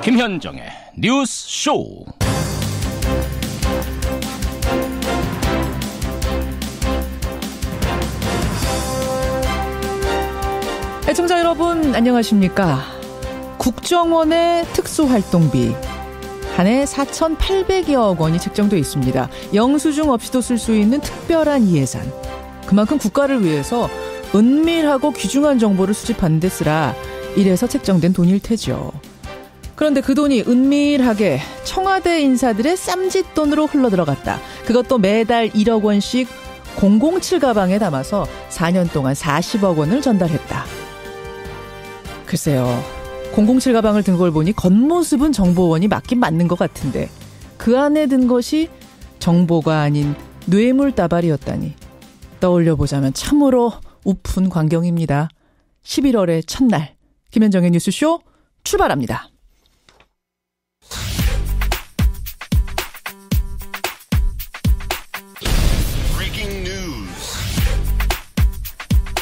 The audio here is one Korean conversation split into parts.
김현정의 뉴스 쇼. 애청자 여러분 안녕하십니까. 국정원의 특수활동비 한 해 4,800여억 원이 책정돼 있습니다. 영수증 없이도 쓸 수 있는 특별한 예산. 그만큼 국가를 위해서 은밀하고 귀중한 정보를 수집하는 데 쓰라. 이래서 책정된 돈일 테죠. 그런데 그 돈이 은밀하게 청와대 인사들의 쌈짓돈으로 흘러들어갔다. 그것도 매달 1억 원씩 007 가방에 담아서 4년 동안 40억 원을 전달했다. 글쎄요. 007 가방을 든 걸 보니 겉모습은 정보원이 맞긴 맞는 것 같은데 그 안에 든 것이 정보가 아닌 뇌물 다발이었다니 떠올려보자면 참으로 우픈 광경입니다. 11월의 첫날 김현정의 뉴스쇼 출발합니다.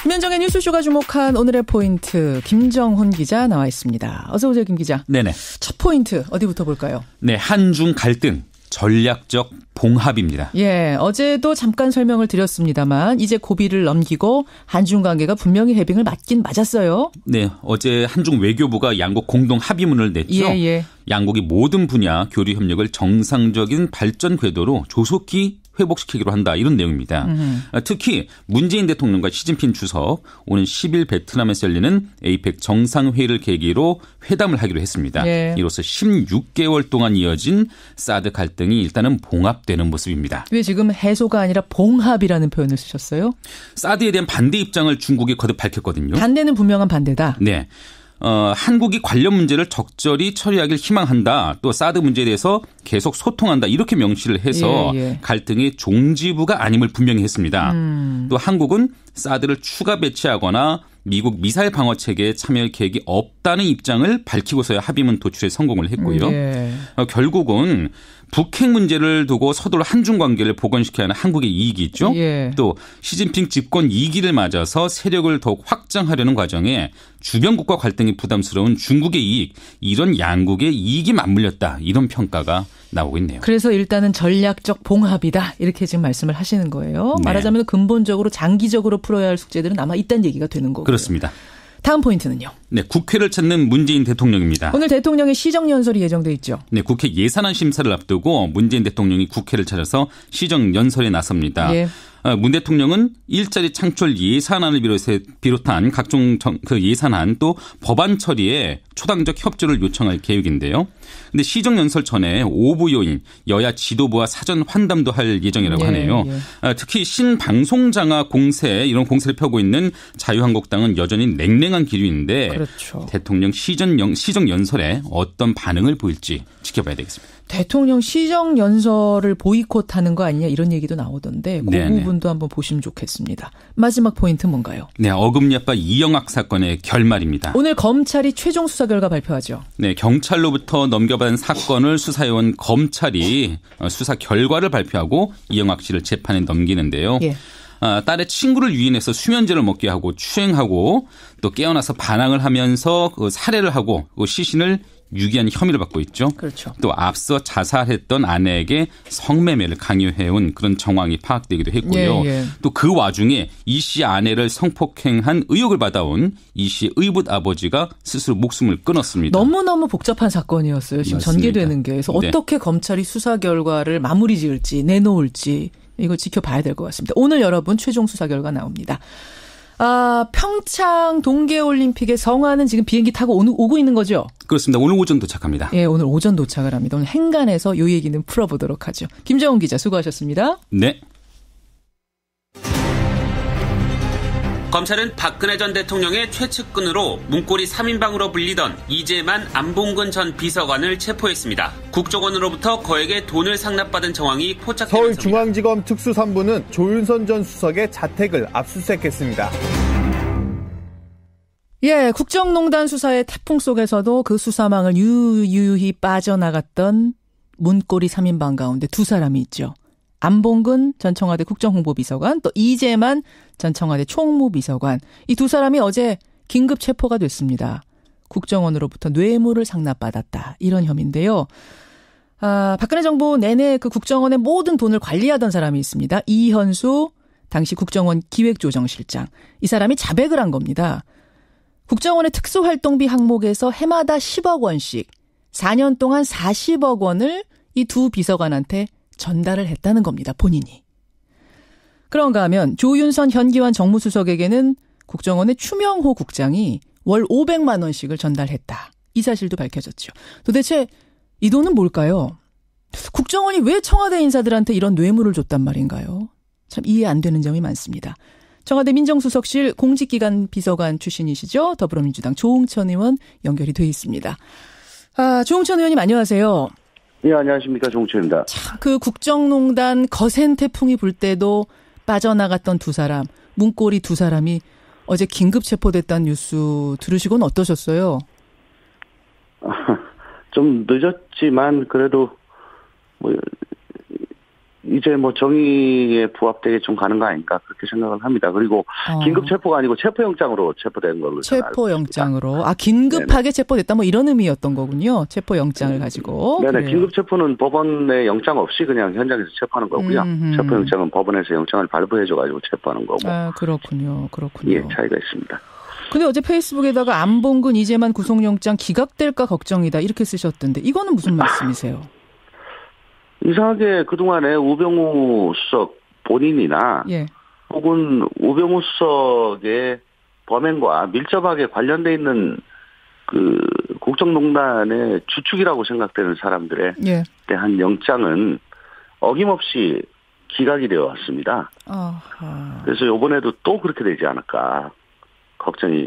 김현정의 뉴스쇼가 주목한 오늘의 포인트 김정훈 기자 나와 있습니다. 어서 오세요, 김 기자. 네네. 첫 포인트 어디부터 볼까요? 네, 한중 갈등 전략적 봉합입니다. 예, 어제도 잠깐 설명을 드렸습니다만 이제 고비를 넘기고 한중 관계가 분명히 해빙을 맞긴 맞았어요. 네, 어제 한중 외교부가 양국 공동 합의문을 냈죠. 예. 양국이 모든 분야 교류 협력을 정상적인 발전 궤도로 조속히 회복시키기로 한다. 이런 내용입니다. 특히 문재인 대통령과 시진핑 주석 오는 10일 베트남에서 열리는 에이펙 정상회의를 계기로 회담을 하기로 했습니다. 예. 이로써 16개월 동안 이어진 사드 갈등이 일단은 봉합되는 모습입니다. 왜 지금 해소가 아니라 봉합이라는 표현을 쓰셨어요? 사드에 대한 반대 입장을 중국이 거듭 밝혔거든요. 반대는 분명한 반대다. 네. 한국이 관련 문제를 적절히 처리하길 희망한다. 또 사드 문제에 대해서 계속 소통한다. 이렇게 명시를 해서 갈등의 종지부가 아님을 분명히 했습니다. 또 한국은 사드를 추가 배치하거나 미국 미사일 방어 체계에 참여할 계획이 없다는 입장을 밝히고서야 합의문 도출에 성공을 했고요. 결국은 북핵 문제를 두고 서둘러 한중 관계를 복원시켜야 하는 한국의 이익이 있죠. 또 시진핑 집권 2기를 맞아서 세력을 더욱 확장하려는 과정에 주변국과 갈등이 부담스러운 중국의 이익, 이런 양국의 이익이 맞물렸다. 이런 평가가 나오고 있네요. 그래서 일단은 전략적 봉합이다. 이렇게 지금 말씀을 하시는 거예요. 네. 말하자면 근본적으로 장기적으로 풀어야 할 숙제들은 아마 있다는 얘기가 되는 거고요. 그렇습니다. 다음 포인트는요. 네, 국회를 찾는 문재인 대통령입니다. 오늘 대통령의 시정연설이 예정돼 있죠. 네, 국회 예산안 심사를 앞두고 문재인 대통령이 국회를 찾아서 시정연설에 나섭니다. 문 대통령은 일자리 창출 예산안을 비롯한 각종 예산안 또 법안 처리에 초당적 협조를 요청할 계획인데요. 그런데 시정연설 전에 오부 요인 여야 지도부와 사전 환담도 할 예정이라고 하네요. 특히 신방송장악 공세 이런 공세를 펴고 있는 자유한국당은 여전히 냉랭한 기류인데 그렇죠. 대통령 시정연설에 어떤 반응을 보일지 지켜봐야 되겠습니다. 대통령 시정연설을 보이콧하는 거 아니냐 이런 얘기도 나오던데 그 부분도 한번 보시면 좋겠습니다. 마지막 포인트 뭔가요? 네, 어금니 아빠 이영학 사건의 결말입니다. 오늘 검찰이 최종 수사 결과 발표하죠. 네, 경찰로부터 넘겨받은 사건을 수사해온 검찰이 수사 결과를 발표하고 이영학 씨를 재판에 넘기는데요. 딸의 친구를 유인해서 수면제를 먹게 하고 추행하고 또 깨어나서 반항을 하면서 살해를 하고 시신을 유기한 혐의를 받고 있죠. 그렇죠. 또 앞서 자살했던 아내에게 성매매를 강요해온 그런 정황이 파악되기도 했고요. 또 그 와중에 이 씨 아내를 성폭행한 의혹을 받아온 이 씨의 의붓 아버지가 스스로 목숨을 끊었습니다. 너무너무 복잡한 사건이었어요. 지금 맞습니다. 전개되는 게. 그래서 어떻게 검찰이 수사 결과를 마무리 지을지 내놓을지 이거 지켜봐야 될 것 같습니다. 오늘 여러분 최종 수사 결과 나옵니다. 평창 동계올림픽의 성화는 지금 비행기 타고 오고 있는 거죠? 그렇습니다. 오늘 오전 도착합니다. 예, 오늘 오전 도착을 합니다. 오늘 행간에서 이 얘기는 풀어보도록 하죠. 김정훈 기자 수고하셨습니다. 네. 검찰은 박근혜 전 대통령의 최측근으로 문고리 3인방으로 불리던 이재만 안봉근 전 비서관을 체포했습니다. 국정원으로부터 거액의 돈을 상납받은 정황이 포착되면서 서울중앙지검 특수본부는 조윤선 전 수석의 자택을 압수수색했습니다. 예, 국정농단 수사의 태풍 속에서도 그 수사망을 유유히 빠져나갔던 문고리 3인방 가운데 두 사람이 있죠. 안봉근 전 청와대 국정홍보비서관 또 이재만 전 청와대 총무비서관 이 두 사람이 어제 긴급 체포가 됐습니다. 국정원으로부터 뇌물을 상납받았다. 이런 혐의인데요. 박근혜 정부 내내 그 국정원의 모든 돈을 관리하던 사람이 있습니다. 이현수 당시 국정원 기획조정실장. 이 사람이 자백을 한 겁니다. 국정원의 특수활동비 항목에서 해마다 10억 원씩 4년 동안 40억 원을 이 두 비서관한테 전달을 했다는 겁니다. 본인이. 그런가 하면 조윤선 현기환 정무수석에게는 국정원의 추명호 국장이 월 500만 원씩을 전달했다. 이 사실도 밝혀졌죠. 도대체 이 돈은 뭘까요? 국정원이 왜 청와대 인사들한테 이런 뇌물을 줬단 말인가요? 참 이해 안 되는 점이 많습니다. 청와대 민정수석실 공직기관 비서관 출신이시죠? 더불어민주당 조응천 의원 연결이 돼 있습니다. 조응천 의원님 안녕하세요. 네, 안녕하십니까. 조응천입니다. 참 그 국정농단 거센 태풍이 불 때도 빠져나갔던 두 사람, 문고리 두 사람이 어제 긴급 체포됐다는 뉴스 들으시고는 어떠셨어요? 좀 늦었지만 그래도 이제 정의에 부합되게 좀 가는 거 아닌가 그렇게 생각을 합니다. 그리고 긴급 체포가 아니고 체포영장으로 체포된 걸로 체포영장으로. 긴급하게 네네. 체포됐다 이런 의미였던 거군요. 체포영장을 가지고. 네네. 그래요. 긴급 체포는 법원의 영장 없이 그냥 현장에서 체포하는 거고요. 체포영장은 법원에서 영장을 발부해줘가지고 체포하는 거고. 그렇군요. 예, 차이가 있습니다. 근데 어제 페이스북에다가 안봉근 이재만 구속영장 기각될까 걱정이다 이렇게 쓰셨던데 이거는 무슨 말씀이세요? 이상하게 그동안에 우병우 수석 본인이나 예. 혹은 우병우 수석의 범행과 밀접하게 관련돼 있는 그 국정농단의 주축이라고 생각되는 사람들에 예. 대한 영장은 어김없이 기각이 되어 왔습니다. 그래서 이번에도 또 그렇게 되지 않을까 걱정이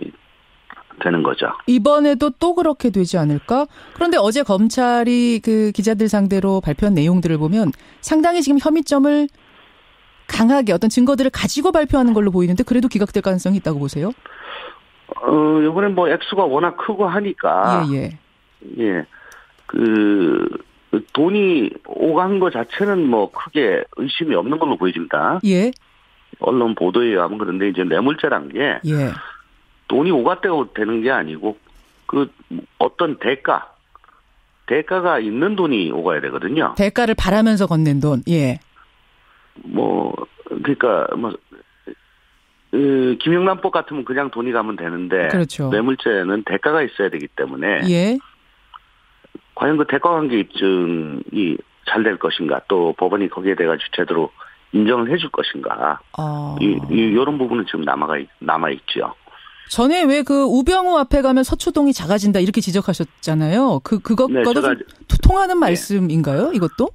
되는 거죠. 이번에도 또 그렇게 되지 않을까? 그런데 어제 검찰이 그 기자들 상대로 발표한 내용들을 보면 상당히 지금 혐의점을 강하게 어떤 증거들을 가지고 발표하는 걸로 보이는데 그래도 기각될 가능성이 있다고 보세요? 이번엔 액수가 워낙 크고 하니까. 예. 그 돈이 오간 것 자체는 크게 의심이 없는 걸로 보여집니다. 예. 언론 보도에 의하면 그런데 이제 뇌물죄란 게. 예. 돈이 오갔다고 되는 게 아니고 그 어떤 대가가 있는 돈이 오가야 되거든요. 대가를 바라면서 건넨 돈. 예. 그러니까 김영란법 같으면 그냥 돈이 가면 되는데 그렇죠. 뇌물죄는 대가가 있어야 되기 때문에 예. 과연 그 대가 관계 입증이 잘 될 것인가 또 법원이 거기에 대해 제대로 인정을 해줄 것인가 이런 부분은 지금 남아 있죠. 전에 왜 그 우병우 앞에 가면 서초동이 작아진다 이렇게 지적하셨잖아요. 그것과도 좀 통하는 말씀인가요? 이것도?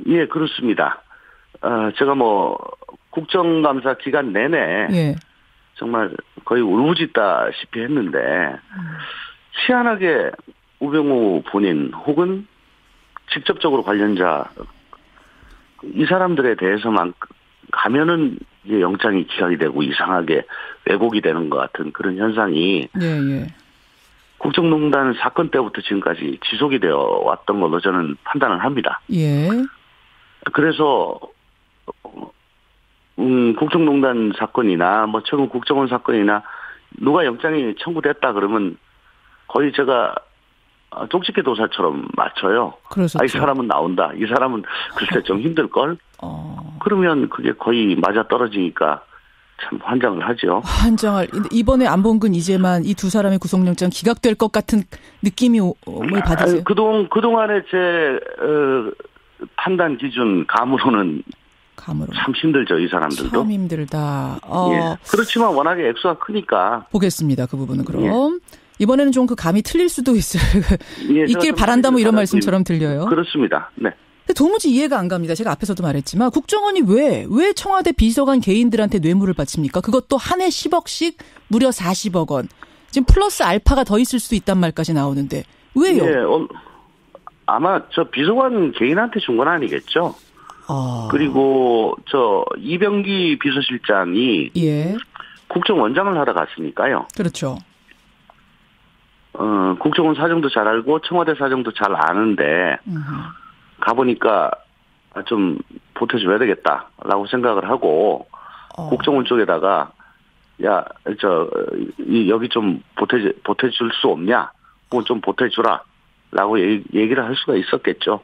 예, 그렇습니다. 제가 국정감사 기간 내내 정말 거의 울부짖다시피 했는데 희한하게 우병우 본인 혹은 직접적으로 관련자 이 사람들에 대해서만 가면은 이제 영장이 기각이 되고 이상하게 왜곡이 되는 것 같은 그런 현상이 국정농단 사건 때부터 지금까지 지속이 되어 왔던 걸로 저는 판단을 합니다. 예. 그래서 국정농단 사건이나 최근 국정원 사건이나 누가 영장이 청구됐다 그러면 거의 제가 쪽집게 도사처럼 맞춰요. 그렇죠. 이 사람은 나온다. 이 사람은 글쎄 좀 힘들걸. 그러면 그게 거의 맞아 떨어지니까 참 환장을 하죠. 이번에 안봉근 이재만 이 두 사람의 구속영장 기각될 것 같은 느낌이 받으세요? 그동안의 제 판단 기준 감으로는 참 힘들죠. 이 사람들도. 참 힘들다. 예. 그렇지만 워낙에 액수가 크니까. 보겠습니다. 그 부분은 그럼. 예. 이번에는 좀 그 감이 틀릴 수도 있어요. 예, 있길 바란다 이런 말씀처럼 들려요. 그렇습니다. 네. 근데 도무지 이해가 안 갑니다. 제가 앞에서도 말했지만 국정원이 왜 청와대 비서관 개인들한테 뇌물을 바칩니까? 그것도 한 해 10억씩 무려 40억 원. 지금 플러스 알파가 더 있을 수도 있단 말까지 나오는데 왜요? 예, 아마 저 비서관 개인한테 준 건 아니겠죠. 그리고 저 이병기 비서실장이 국정원장을 하러 갔으니까요. 그렇죠. 국정원 사정도 잘 알고 청와대 사정도 잘 아는데 가보니까 좀 보태줘야 되겠다라고 생각을 하고 국정원 쪽에다가 여기 좀 보태줄 수 없냐? 뭐 좀 보태주라. 라고 얘기를 할 수가 있었겠죠.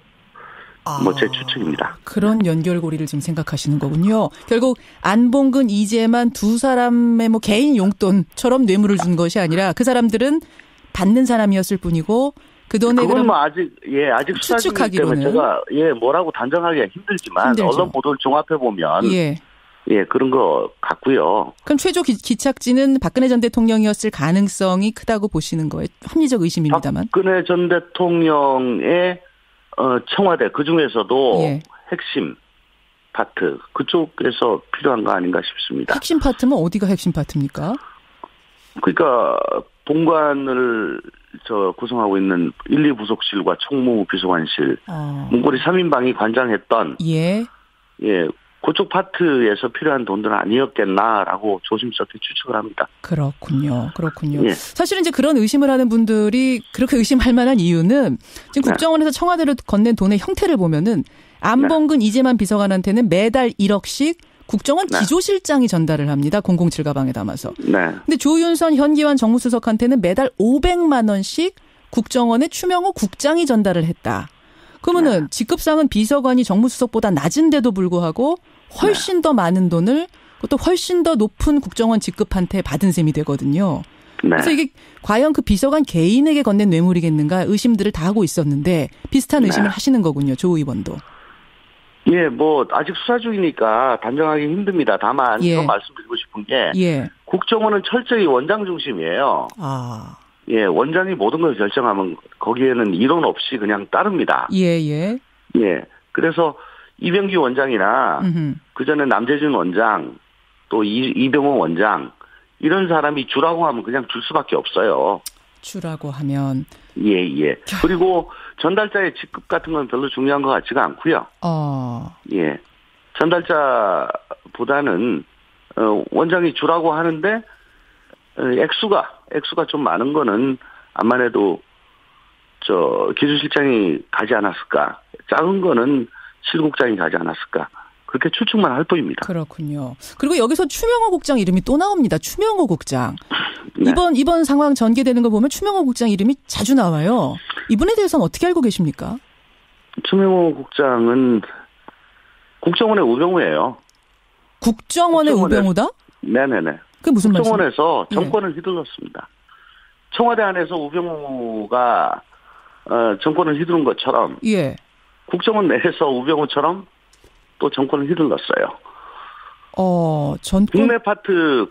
뭐 제 추측입니다. 그런 연결고리를 지금 생각하시는 거군요. 결국 안봉근, 이재만 두 사람의 뭐 개인 용돈처럼 뇌물을 준 것이 아니라 그 사람들은 받는 사람이었을 뿐이고 그 돈에 그건 뭐 아직 수사 중이기 때문에 제가 뭐라고 단정하기가 힘들지만 언론 보도를 종합해 보면 그런 거 같고요. 그럼 최종 기착지는 박근혜 전 대통령이었을 가능성이 크다고 보시는 거예요? 합리적 의심입니다만. 박근혜 전 대통령의 청와대 그중에서도 핵심 파트 그쪽에서 필요한 거 아닌가 싶습니다. 핵심 파트면 어디가 핵심 파트입니까? 그러니까 본관을 구성하고 있는 1, 2부속실과 총무 비서관실 문고리 3인방이 관장했던 그쪽 파트에서 필요한 돈들은 아니었겠나라고 조심스럽게 추측을 합니다. 그렇군요. 사실은 이제 그런 의심을 하는 분들이 그렇게 의심할 만한 이유는 지금 국정원에서 청와대로 건넨 돈의 형태를 보면은 안봉근, 이재만 비서관한테는 매달 1억씩 국정원 기조실장이 전달을 합니다. 007 가방에 담아서. 근데 조윤선 현기환 정무수석한테는 매달 500만 원씩 국정원의 추명호 국장이 전달을 했다. 그러면은 직급상은 비서관이 정무수석보다 낮은데도 불구하고 훨씬 더 많은 돈을 또 훨씬 더 높은 국정원 직급한테 받은 셈이 되거든요. 그래서 이게 과연 그 비서관 개인에게 건넨 뇌물이겠는가 의심들을 다 하고 있었는데 비슷한 의심을 하시는 거군요. 조 의원도. 뭐 아직 수사 중이니까 단정하기 힘듭니다. 다만 이런 말씀드리고 싶은 게 국정원은 철저히 원장 중심이에요. 원장이 모든 걸 결정하면 거기에는 이론 없이 그냥 따릅니다. 그래서 이병기 원장이나 그전에 남재준 원장 또 이병호 원장 이런 사람이 주라고 하면 그냥 줄 수밖에 없어요. 주라고 하면. 그리고 전달자의 직급 같은 건 별로 중요한 것 같지가 않고요. 전달자보다는 원장이 주라고 하는데 액수가 좀 많은 거는 암만 해도 기조실장이 가지 않았을까. 작은 거는 실국장이 가지 않았을까. 그렇게 추측만 할 뿐입니다. 그렇군요. 그리고 여기서 추명호 국장 이름이 또 나옵니다. 추명호 국장. 이번 상황 전개되는 거 보면 추명호 국장 이름이 자주 나와요. 이분에 대해서는 어떻게 알고 계십니까? 추명호 국장은 국정원의 우병우예요. 국정원의 우병우다? 네네네. 그게 무슨 말씀? 국정원에서 정권을 휘둘렀습니다. 청와대 안에서 우병우가 정권을 휘두른 것처럼 국정원 내에서 우병우처럼 또 정권을 휘둘렀어요.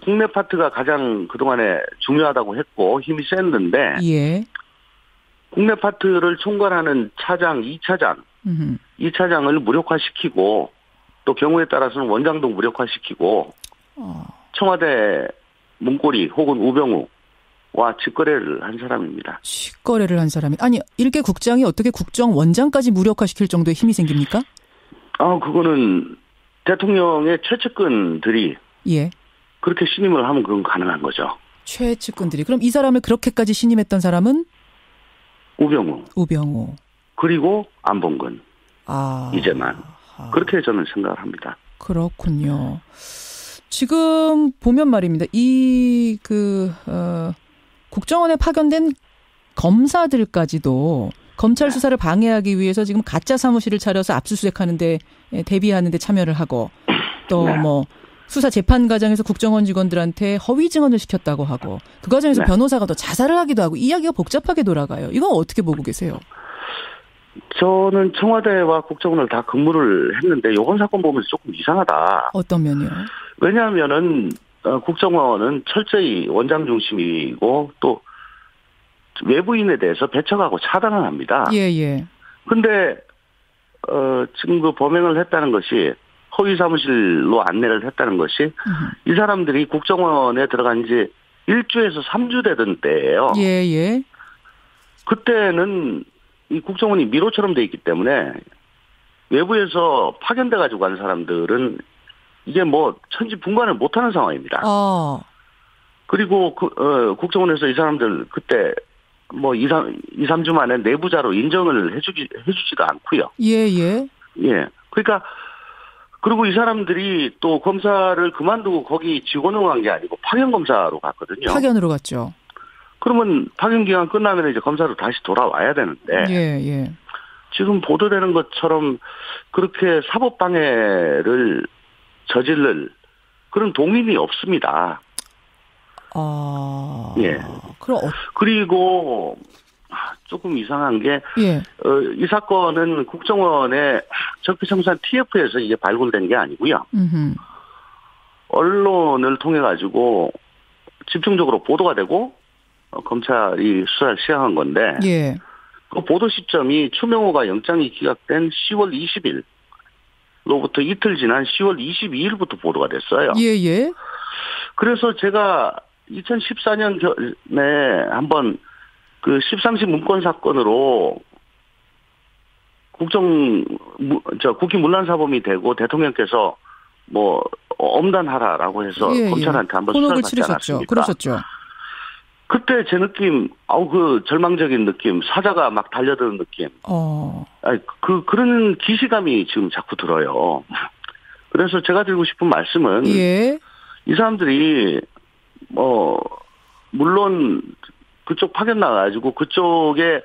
국내 파트가 가장 그동안에 중요하다고 했고 힘이 셌는데 국내 파트를 총괄하는 차장, 2차장, 2차장을 무력화시키고 또 경우에 따라서는 원장도 무력화시키고 청와대 문고리 혹은 우병우와 직거래를 한 사람입니다. 직거래를 한 사람이 아니 일개 국장이 어떻게 국정원장까지 무력화시킬 정도의 힘이 생깁니까? 그거는 대통령의 최측근들이 그렇게 신임을 하면 그건 가능한 거죠. 최측근들이. 그럼 이 사람을 그렇게까지 신임했던 사람은? 우병우. 그리고 안봉근. 이재만. 그렇게 저는 생각을 합니다. 그렇군요. 지금 보면 말입니다. 국정원에 파견된 검사들까지도 검찰 수사를 방해하기 위해서 지금 가짜 사무실을 차려서 압수수색하는데 대비하는데 참여를 하고 또 뭐 수사 재판 과정에서 국정원 직원들한테 허위 증언을 시켰다고 하고 그 과정에서 변호사가 또 자살을 하기도 하고 이야기가 복잡하게 돌아가요. 이건 어떻게 보고 계세요? 저는 청와대와 국정원을 다 근무를 했는데 이번 사건 보면서 조금 이상하다. 어떤 면이요? 왜냐하면은 국정원은 철저히 원장 중심이고 또 외부인에 대해서 배척하고 차단을 합니다. 근데 지금 그 범행을 했다는 것이 허위 사무실로 안내를 했다는 것이 이 사람들이 국정원에 들어간 지 1주에서 3주 되던 때예요. 그때는 이 국정원이 미로처럼 돼 있기 때문에 외부에서 파견돼 가지고 간 사람들은 이게 뭐 천지분간을 못하는 상황입니다. 그리고 국정원에서 이 사람들 그때 뭐 2, 3주 만에 내부자로 인정을 해주지도 않고요. 그러니까 그리고 이 사람들이 또 검사를 그만두고 거기 직원으로 간 게 아니고 파견검사로 갔거든요. 파견으로 갔죠. 그러면 파견 기간 끝나면 이제 검사로 다시 돌아와야 되는데. 예. 지금 보도되는 것처럼 그렇게 사법방해를 저지를 그런 동의이 없습니다. 예. 그리고 조금 이상한 게, 이 사건은 국정원의 적폐청산 TF에서 이게 발굴된 게 아니고요. 언론을 통해 가지고 집중적으로 보도가 되고 검찰이 수사를 시작한 건데, 그 보도 시점이 추명호가 영장이 기각된 10월 20일로부터 이틀 지난 10월 22일부터 보도가 됐어요. 그래서 제가 2014년에 한번 그 13시 문건 사건으로 국기 문란사범이 되고 대통령께서 뭐 엄단하라라고 해서 검찰한테 한번 수사를 받지 않았습니까? 그러셨죠. 그때 제 느낌, 그 절망적인 느낌, 사자가 막 달려드는 느낌. 그런 기시감이 지금 자꾸 들어요. 그래서 제가 드리고 싶은 말씀은, 이 사람들이, 물론 그쪽 파견 나가가지고 그쪽에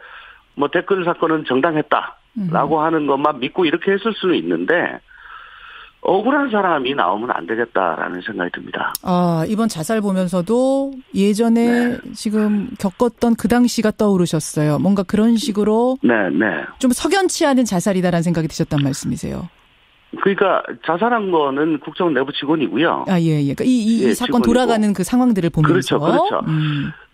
뭐 댓글 사건은 정당했다라고 하는 것만 믿고 이렇게 했을 수는 있는데, 억울한 사람이 나오면 안 되겠다라는 생각이 듭니다. 이번 자살 보면서도 예전에 지금 겪었던 그 당시가 떠오르셨어요. 뭔가 그런 식으로 좀 석연치 않은 자살이다라는 생각이 드셨단 말씀이세요. 그러니까 자살한 거는 국정원 내부 직원이고요. 그러니까 이 사건 직원이고. 돌아가는 그 상황들을 보면서. 그렇죠.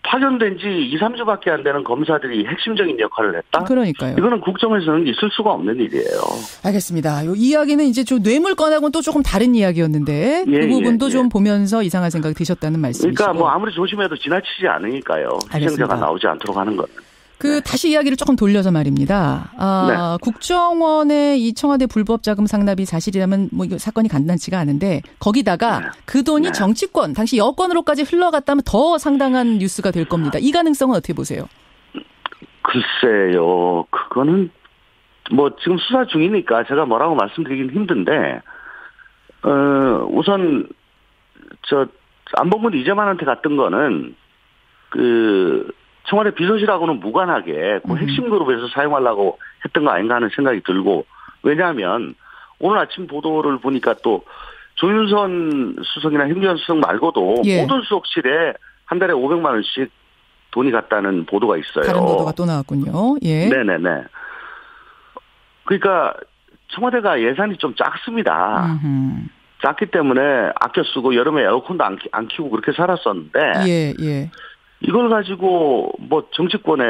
파견된 지 2, 3주밖에 안 되는 검사들이 핵심적인 역할을 했다? 그러니까요. 이거는 국정에서는 있을 수가 없는 일이에요. 알겠습니다. 이 이야기는 이제 좀 뇌물건하고는 또 조금 다른 이야기였는데 그 부분도 좀 보면서 이상한 생각이 드셨다는 말씀이시죠. 그러니까 뭐 아무리 조심해도 지나치지 않으니까요. 희생자가 나오지 않도록 하는 건. 다시 이야기를 조금 돌려서 말입니다. 국정원의 이 청와대 불법 자금 상납이 사실이라면 뭐 이거 사건이 간단치가 않은데 거기다가 그 돈이 정치권, 당시 여권으로까지 흘러갔다면 더 상당한 뉴스가 될 겁니다. 이 가능성은 어떻게 보세요? 글쎄요. 그거는 뭐 지금 수사 중이니까 제가 뭐라고 말씀드리긴 힘든데 우선 안봉근 이재만한테 갔던 거는 청와대 비서실하고는 무관하게 그 핵심 그룹에서 사용하려고 했던 거 아닌가 하는 생각이 들고, 왜냐하면 오늘 아침 보도를 보니까 또 조윤선 수석이나 행정안 수석 말고도 모든 수석실에 한 달에 500만 원씩 돈이 갔다는 보도가 있어요. 다른 보도가 또 나왔군요. 네네네. 그러니까 청와대가 예산이 좀 작습니다. 작기 때문에 아껴 쓰고 여름에 에어컨도 안 켜고 그렇게 살았었는데 이걸 가지고 뭐 정치권에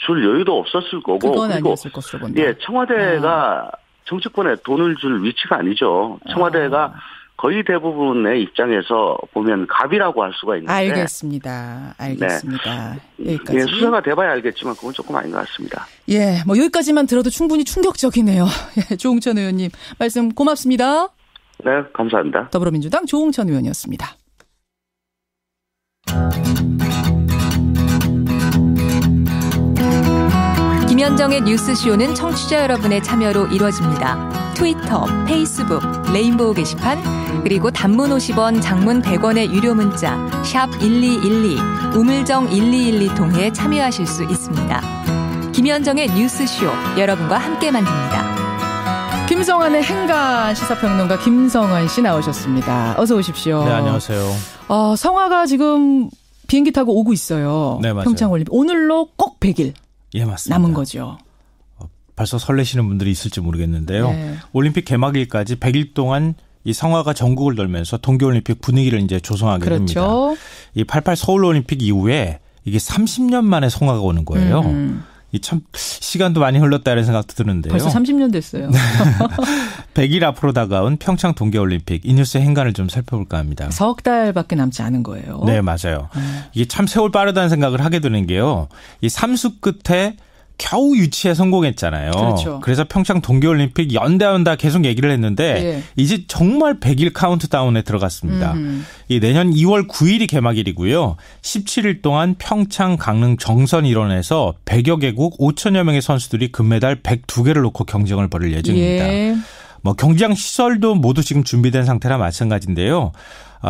줄 여유도 없었을 거고. 그건 아니었을 것으로 본다. 청와대가 정치권에 돈을 줄 위치가 아니죠. 청와대가 거의 대부분의 입장에서 보면 갑이라고 할 수가 있는데. 알겠습니다. 여기까지. 수사가 돼봐야 알겠지만 그건 조금 아닌 것 같습니다. 뭐 여기까지만 들어도 충분히 충격적이네요. 조홍천 의원님 말씀 고맙습니다. 네, 감사합니다. 더불어민주당 조홍천 의원이었습니다. 김현정의 뉴스쇼는 청취자 여러분의 참여로 이루어집니다. 트위터, 페이스북, 레인보우 게시판, 그리고 단문 50원, 장문 100원의 유료 문자 샵 1212, 우물정 1212 통해 참여하실 수 있습니다. 김현정의 뉴스쇼, 여러분과 함께 만듭니다. 김성환의 행간 시사평론가 김성환 씨 나오셨습니다. 어서 오십시오. 네, 안녕하세요. 성화가 지금 비행기 타고 오고 있어요. 네, 맞아요. 평창올림픽. 오늘로 꼭 100일. 예, 맞습니다. 남은 거죠. 벌써 설레시는 분들이 있을지 모르겠는데요. 올림픽 개막일까지 100일 동안 이 성화가 전국을 돌면서 동계올림픽 분위기를 이제 조성하게 됩니다. 이 88 서울올림픽 이후에 이게 30년 만에 성화가 오는 거예요. 이 참 시간도 많이 흘렀다는 생각도 드는데요. 벌써 30년 됐어요. 100일 앞으로 다가온 평창 동계올림픽 이 뉴스의 행간을 좀 살펴볼까 합니다. 석 달밖에 남지 않은 거예요. 네, 맞아요. 이게 참 세월 빠르다는 생각을 하게 되는 게요. 이 삼수 끝에 겨우 유치에 성공했잖아요. 그렇죠. 그래서 평창 동계올림픽 연다 계속 얘기를 했는데 이제 정말 100일 카운트다운에 들어갔습니다. 이 내년 2월 9일이 개막일이고요. 17일 동안 평창, 강릉, 정선 일원에서 100여 개국 5천여 명의 선수들이 금메달 102개를 놓고 경쟁을 벌일 예정입니다. 뭐 경기장 시설도 모두 지금 준비된 상태라 마찬가지인데요.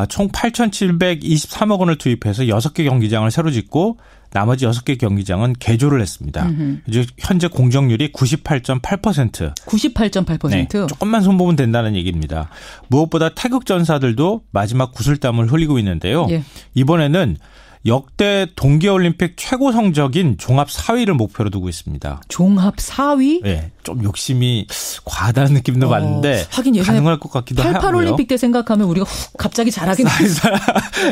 총 8,723억 원을 투입해서 6개 경기장을 새로 짓고 나머지 6개 경기장은 개조를 했습니다. 이제 현재 공정률이 98.8%. 98.8%? 네, 조금만 손보면 된다는 얘기입니다. 무엇보다 태극 전사들도 마지막 구슬땀을 흘리고 있는데요. 예. 이번에는 역대 동계올림픽 최고 성적인 종합 4위를 목표로 두고 있습니다. 종합 4위? 네. 좀 욕심이 과하다는 느낌도 받는데 하긴 예전에 가능할 것 같기도 하고요. 88올림픽 때 생각하면 우리가 갑자기 잘하게 됐어요.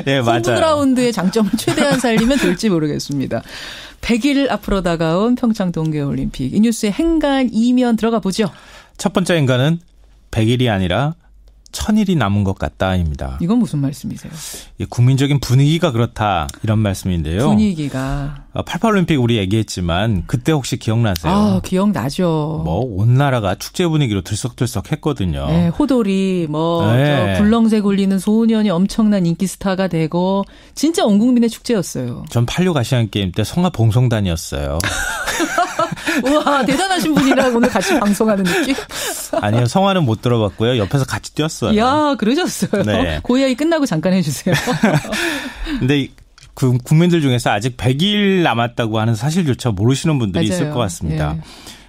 네, 맞아요. 홈그라운드의 장점을 최대한 살리면 될지 모르겠습니다. 100일 앞으로 다가온 평창 동계올림픽. 이 뉴스의 행간 이면 들어가 보죠. 첫 번째 행간은 100일이 아니라 1000일이 남은 것 같다입니다. 이건 무슨 말씀이세요? 국민적인 분위기가 그렇다 이런 말씀인데요. 분위기가. 88올림픽 우리 얘기했지만 그때 혹시 기억나세요? 아, 기억나죠. 뭐 온 나라가 축제 분위기로 들썩들썩했거든요. 네, 호돌이 네. 굴렁쇠 굴리는 소년이 엄청난 인기 스타가 되고 진짜 온 국민의 축제였어요. 전 86 아시안게임 때 성화 봉송단이었어요. 우와, 대단하신 분이랑 오늘 같이 방송하는 느낌? 아니요, 성화는 못 들어봤고요. 옆에서 같이 뛰었어요. 이야, 그러셨어요. 네. 그 이야기 끝나고 잠깐 해주세요. 근데 그 국민들 중에서 아직 100일 남았다고 하는 사실조차 모르시는 분들이 맞아요. 있을 것 같습니다. 예.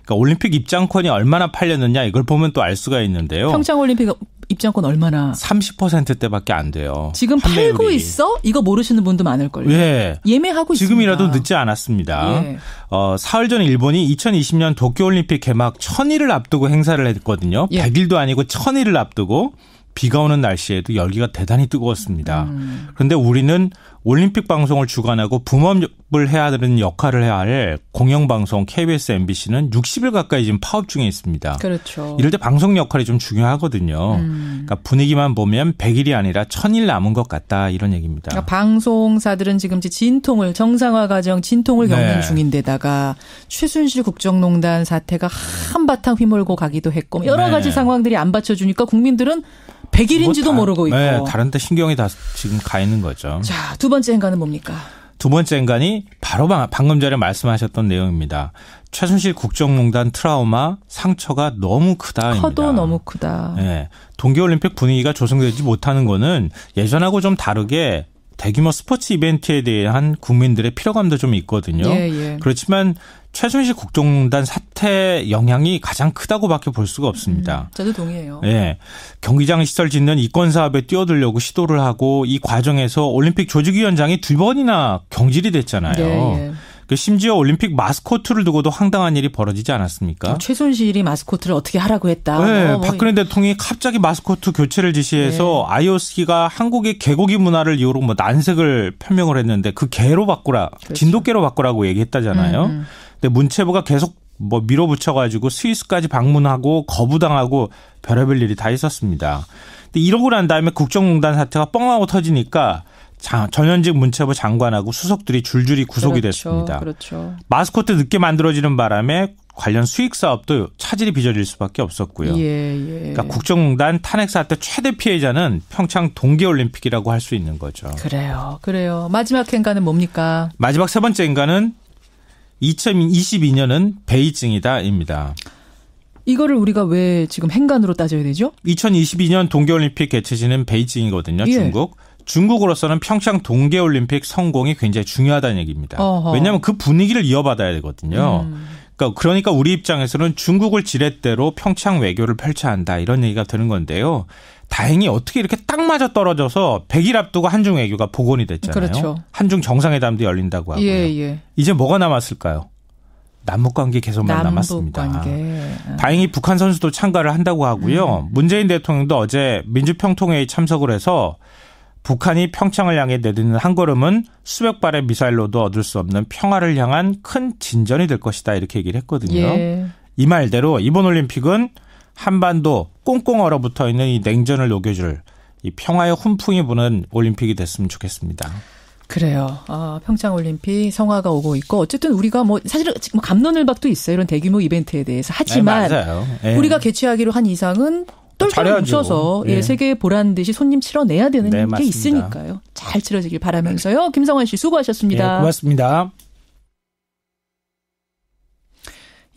그러니까 올림픽 입장권이 얼마나 팔렸느냐 이걸 보면 또 알 수가 있는데요. 평창올림픽 입장권 얼마나? 30%대밖에 안 돼요. 지금 판매율이. 팔고 있어? 이거 모르시는 분도 많을걸요. 예. 예매하고 지금이라도 있습니다. 늦지 않았습니다. 예. 사흘 전 일본이 2020년 도쿄올림픽 개막 1000일을 앞두고 행사를 했거든요. 예. 100일도 아니고 1000일을 앞두고 비가 오는 날씨에도 열기가 대단히 뜨거웠습니다. 그런데 우리는 올림픽 방송을 주관하고 붐업을 해야 되는 역할을 해야 할 공영방송 KBS, MBC는 60일 가까이 지금 파업 중에 있습니다. 그렇죠. 이럴 때 방송 역할이 좀 중요하거든요. 그러니까 분위기만 보면 100일이 아니라 1000일 남은 것 같다 이런 얘기입니다. 그러니까 방송사들은 지금 진통을 정상화 과정 진통을 겪는 네. 중인데다가 최순실 국정농단 사태가 한바탕 휘몰고 가기도 했고 여러 가지 상황들이 안 받쳐주니까 국민들은 100일인지도 모르고 있고. 네, 다른 데 신경이 다 지금 가 있는 거죠. 자, 두 번째 행간은 뭡니까? 두 번째 행간이 바로 방금 전에 말씀하셨던 내용입니다. 최순실 국정농단 트라우마 상처가 너무 크다입니다. 커도 너무 크다. 네, 동계올림픽 분위기가 조성되지 못하는 거는 예전하고 좀 다르게 대규모 스포츠 이벤트에 대한 국민들의 피로감도 좀 있거든요. 예. 그렇지만 최순실 국정농단 사태 영향이 가장 크다고밖에 볼 수가 없습니다. 저도 동의해요. 네, 경기장 시설 짓는 이권 사업에 뛰어들려고 시도를 하고 이 과정에서 올림픽 조직위원장이 2번이나 경질이 됐잖아요. 예. 심지어 올림픽 마스코트를 두고도 황당한 일이 벌어지지 않았습니까? 최순실이 마스코트를 어떻게 하라고 했다. 네, 박근혜 대통령이 갑자기 마스코트 교체를 지시해서 네. IOC가 한국의 개고기 문화를 이유로 뭐 난색을 표명을 했는데 그 개로 바꾸라, 그렇죠. 진돗개로 바꾸라고 얘기했다잖아요. 근데 문체부가 계속 뭐 밀어붙여가지고 스위스까지 방문하고 거부당하고 별의별 일이 다 있었습니다. 근데 이러고 난 다음에 국정농단 사태가 뻥하고 터지니까 전현직 문체부 장관하고 수석들이 줄줄이 구속이 됐습니다. 그렇죠. 마스코트 늦게 만들어지는 바람에 관련 수익 사업도 차질이 빚어질 수밖에 없었고요. 그러니까 국정농단 탄핵 사태 최대 피해자는 평창 동계올림픽이라고 할 수 있는 거죠. 그래요. 마지막 행간은 뭡니까? 마지막 세 번째 행간은 2022년은 베이징이다입니다. 이거를 우리가 왜 지금 행간으로 따져야 되죠? 2022년 동계올림픽 개최지는 베이징이거든요. 중국. 중국으로서는 평창 동계올림픽 성공이 굉장히 중요하다는 얘기입니다. 왜냐하면 그 분위기를 이어받아야 되거든요. 그러니까 우리 입장에서는 중국을 지렛대로 평창 외교를 펼쳐야 한다 이런 얘기가 되는 건데요. 다행히 어떻게 이렇게 딱 맞아 떨어져서 100일 앞두고 한중 외교가 복원이 됐잖아요. 그렇죠. 한중 정상회담도 열린다고 하고요. 이제 뭐가 남았을까요? 남북관계 개선만 남았습니다. 다행히 북한 선수도 참가를 한다고 하고요. 문재인 대통령도 어제 민주평통회의 참석을 해서 북한이 평창을 향해 내딛는 한 걸음은 수백 발의 미사일로도 얻을 수 없는 평화를 향한 큰 진전이 될 것이다 이렇게 얘기를 했거든요. 이 말대로 이번 올림픽은 한반도 꽁꽁 얼어붙어 있는 이 냉전을 녹여줄 이 평화의 훈풍이 부는 올림픽이 됐으면 좋겠습니다. 그래요. 평창올림픽 성화가 오고 있고 어쨌든 우리가 사실은 감론을박도 있어요. 이런 대규모 이벤트에 대해서. 하지만 우리가 개최하기로 한 이상은 똘똘 뭉쳐서 세계에 보란 듯이 손님 치러내야 되는 게 있으니까요. 잘 치러지길 바라면서요. 김성환 씨 수고하셨습니다. 고맙습니다.